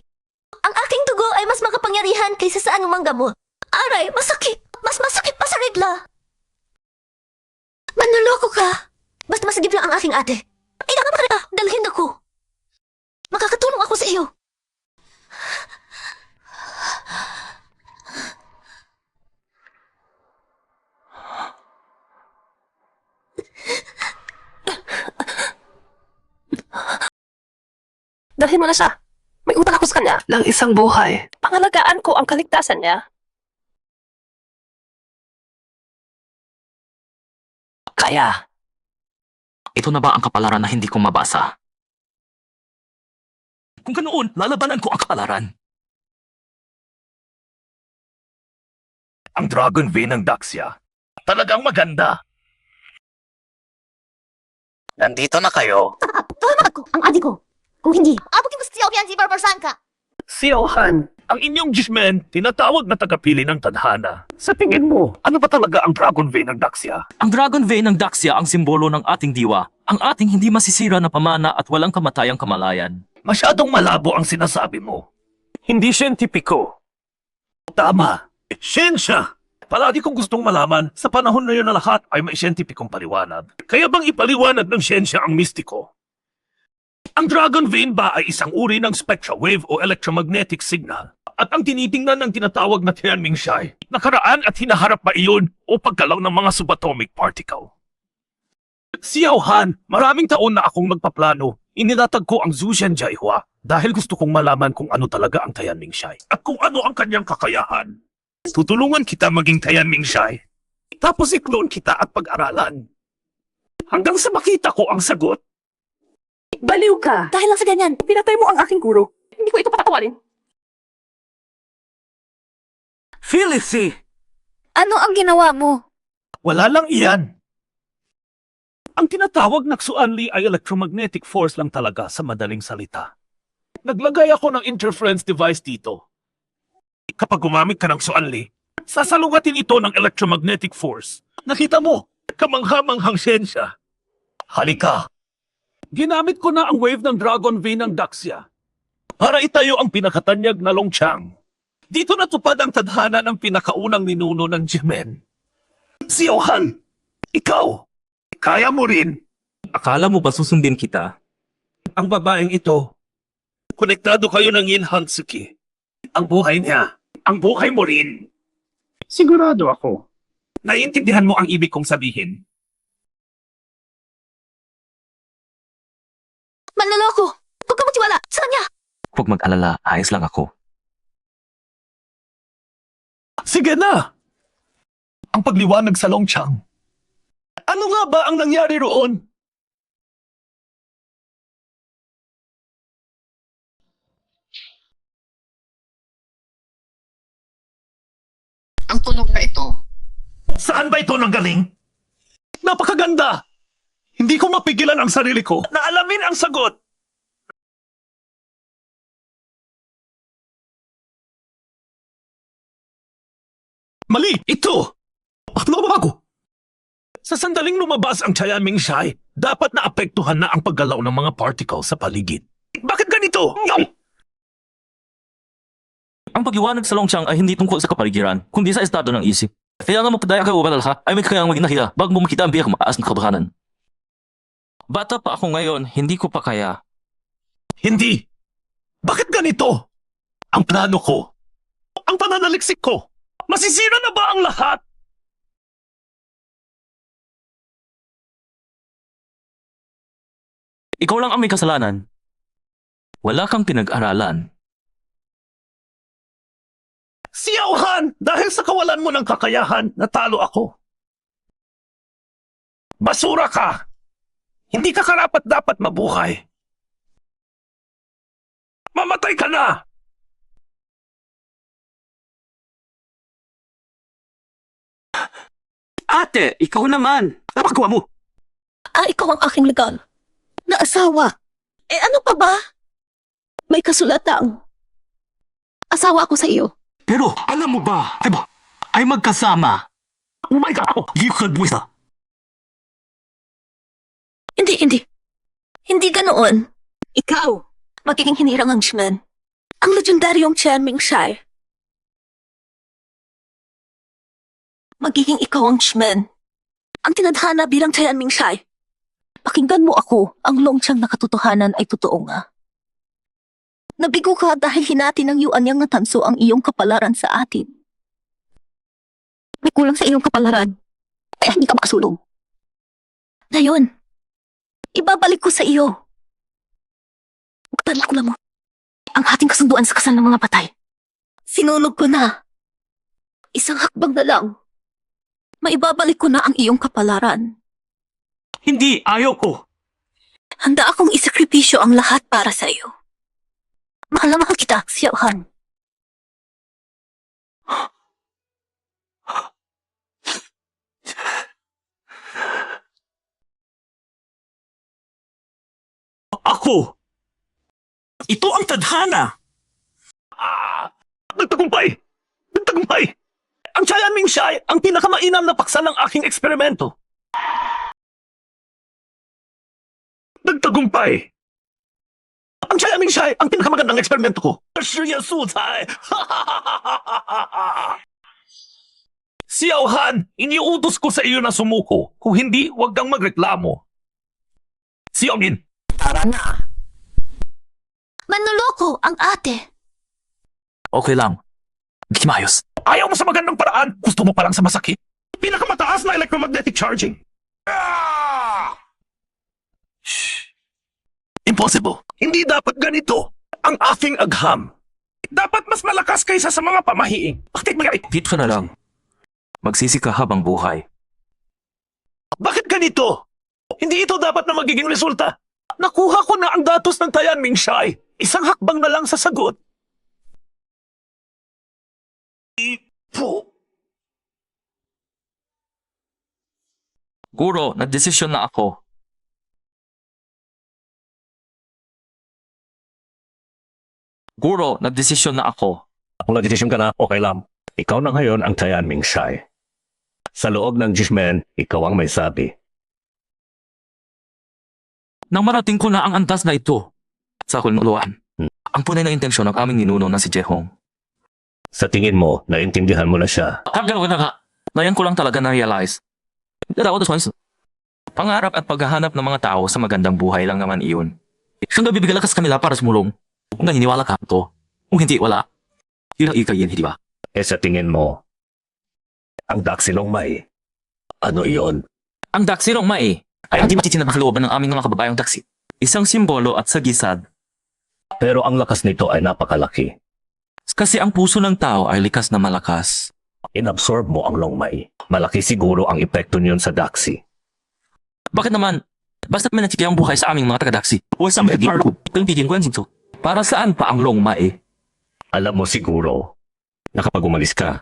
Ang aking dugo ay mas makapangyarihan kaysa sa anumang gamot. Aray, masakit. Mas masakit pa sa regla. Manloloko ka. Basta masagip lang ang aking ate. Kailangan pa kita. Dalhin ako. Makakatulong ako sa iyo. Dalhin mo na siya. May utang ako sa kanya ng isang buhay. Pangalagaan ko ang kaligtasan niya. Kaya, ito na ba ang kapalaran na hindi ko mabasa? Kung ganoon, lalabanan ko ang kapalaran. Ang Dragon Vein ng Daxia. Talagang maganda. Nandito na kayo. Tama ako, ang adik ko. Kung hindi, abutin ko sa tiyaw yan si Barbarsan ka. Siohan, ang inyong Jismen, tinatawag na tagapili ng tadhana. Sa tingin mo, ano ba talaga ang Dragon Vein ng Daxia? Ang Dragon Vein ng Daxia ang simbolo ng ating diwa, ang ating hindi masisira na pamana at walang kamatayang kamalayan. Masyadong malabo ang sinasabi mo. Hindi siyentipiko. Tama. Siyensya. Palagi kong gustong malaman, sa panahon na yun na lahat ay may siyentipikong paliwanag. Kaya bang ipaliwanag ng siyensya ang mistiko? Ang Dragon Vein ba ay isang uri ng spectral wave o electromagnetic signal? At ang tinitingnan ng tinatawag na Tianming Shai, nakaraan at hinaharap ba iyon o pagkalaw ng mga subatomic particle? Xiao Han, maraming taon na akong magpaplano. Inilatag ko ang Zhuxian Jiahua dahil gusto kong malaman kung ano talaga ang Tianming Shai at kung ano ang kanyang kakayahan. Tutulungan kita maging Tianming Shai. Tapos i-clone kita at pag-aralan. Hanggang sa makita ko ang sagot. Baliw ka! Dahil lang sa ganyan, pinatay mo ang aking guro. Hindi ko ito patatawarin. Felicity! Ano ang ginawa mo? Wala lang iyan. Ang tinatawag na Xuanli ay electromagnetic force lang talaga sa madaling salita. Naglagay ako ng interference device dito. Kapag gumamit ka ng Xuanli, sasalungatin ito ng electromagnetic force. Nakita mo, kamangha-manghang siyensya. Halika! Ginamit ko na ang wave ng Dragon Vein ng Daxia para itayo ang pinakatanyag na Longchang. Dito natupad ang tadhana ng pinakaunang ninuno ng Jimen. Siohan, ikaw, kaya mo rin. Akala mo ba susundin kita? Ang babaeng ito, konektado kayo ng Yin Hansuki. Ang buhay niya, ang buhay mo rin. Sigurado ako. Naiintindihan mo ang ibig kong sabihin. Manloloko! Huwag ka magtiwala! Sa kanya! Huwag mag-alala, ayos lang ako. Sige na! Ang pagliwanag sa Longchang. Ano nga ba ang nangyari roon? Ang tunog na ito. Saan ba ito nanggaling? Napakaganda! Hindi ko mapigilan ang sarili ko na alamin ang sagot. Mali! Ito! Ano ba ako? Sa sandaling lumabas ang Tianming Shai, dapat na apektuhan na ang paggalaw ng mga particles sa paligid. Bakit ganito? Ang pagliwanag sa Longchang ay hindi tungkol sa kapaligiran, kundi sa estado ng isip. Kaya nga magpadaya ka o balala ay may kayang maging nahiya bago mo makita ang biyang maas ng katotohanan. Bata pa ako ngayon, hindi ko pa kaya. Hindi! Bakit ganito? Ang plano ko, ang pananaliksik ko, masisira na ba ang lahat? Ikaw lang ang may kasalanan. Wala kang pinag-aralan. Xiao Han! Dahil sa kawalan mo ng kakayahan, natalo ako. Basura ka! Hindi ka karapat-dapat mabuhay. Mamatay ka na! Ate, ikaw naman. Napagawa mo. Ikaw ang aking legal na asawa. Ano pa ba? May kasulatang asawa ako sa iyo. Pero alam mo ba, diba, ay magkasama. Oh my God! Gikadwisa. Hindi ganoon. Ikaw, magiging hinirang ang Shmen. Ang legendaryong Tianming Shai. Magiging ikaw ang Shmen. Ang tinadhana bilang Tianming Shai. Pakinggan mo ako, ang Longchang na katotohanan ay totoo nga. Nabigo ka dahil hinati ng Yuanyang natanso ang iyong kapalaran sa atin. May kulang sa iyong kapalaran, kaya hindi ka makasulong. Ngayon, ibabalik ko sa iyo. Magtanla ko lang mo. Ang ating kasunduan sa kasal ng mga patay. Sinunog ko na. Isang hakbang na lang. Maibabalik ko na ang iyong kapalaran. Hindi, ayaw ko. Handa akong isakripisyo ang lahat para sa iyo. Mahal na mahal kita, Xiao Han. Ako! Ito ang tadhana! Nagtagumpay! Nagtagumpay! Ang Chayan Ming Shai ang pinakamainam na paksa ng aking eksperimento. Nagtagumpay! Ang Chayan Ming Shai ang pinakamagandang eksperimento ko. Shiya Suzai! Xiao Han, iniutos ko sa iyo na sumuko. Kung hindi, huwag kang magreklamo. Xiao Min, tara na! Manloloko ang ate. Okay lang. Di maayos. Ayaw mo sa magandang paraan. Gusto mo pa lang sa masakit. Pinakamataas na electromagnetic charging. Shh. Impossible. Hindi dapat ganito. Ang aking agham. Dapat mas malakas kaysa sa mga pamahiing. Bakit magay? Dito na lang. Magsisi ka habang buhay. Bakit ganito? Hindi ito dapat na magiging resulta. Nakuha ko na ang datos ng Tayan Ming Shai. Isang hakbang na lang sa sagot. Ipo. Guro, nagdesisyon na ako. Guro, nagdesisyon na ako. Kung nagdesisyon ka na, okay lang. Ikaw na ngayon ang Tayan Ming Shai. Sa loob ng judgment, ikaw ang may sabi. Nang marating ko na ang antas na ito sa kululuan, ang tunay na intensyon ng aming ninuno na si Jehong. Sa tingin mo, naintindihan mo na siya. Hanggang na nga, ngayon ko lang talaga na-realize. Pangarap at paghahanap ng mga tao sa magandang buhay lang naman iyon. Siyang nabibigay lakas kanila para sumulong. Kung naniniwala ka ito, kung hindi, wala. Yun ang ikayin, hindi ba? Sa tingin mo, ang daksilong may, ano iyon? Ang daksilong mai ay hindi matitinag ng kalooban ng aming mga kababayang daksi. Isang simbolo at sagisad. Pero ang lakas nito ay napakalaki. Kasi ang puso ng tao ay likas na malakas. Inabsorb mo ang longmay. Malaki siguro ang epekto niyon sa daksi. Bakit naman? Basta't may natikay ang buhay sa aming mga taga-daksi. Para saan pa ang longmai? Alam mo siguro na kapag umalis ka,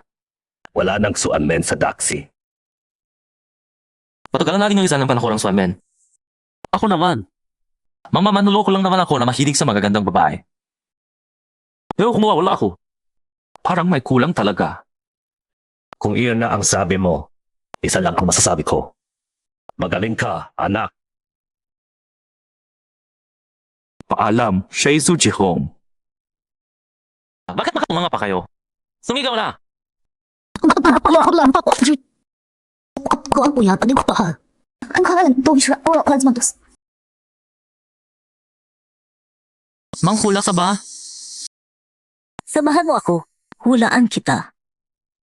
wala nang suanmen sa daksi. Patagalan natin yung isa ng panahon ng swamen. Ako naman. Mamamanuloko lang naman ako na mahilig sa magagandang babae. Pero kung mawawala ako, parang may kulang talaga. Kung iyon na ang sabi mo, isa lang ang masasabi ko. Magaling ka, anak. Paalam, Shaizu Jihong. Bakit makatumanga pa kayo? Sumigaw na! Ko ang kuya, pati ko pa. Ang kalan, to siya, o, kalan mantos. Manghula ka ba? Samahan mo ako. Hulaan kita.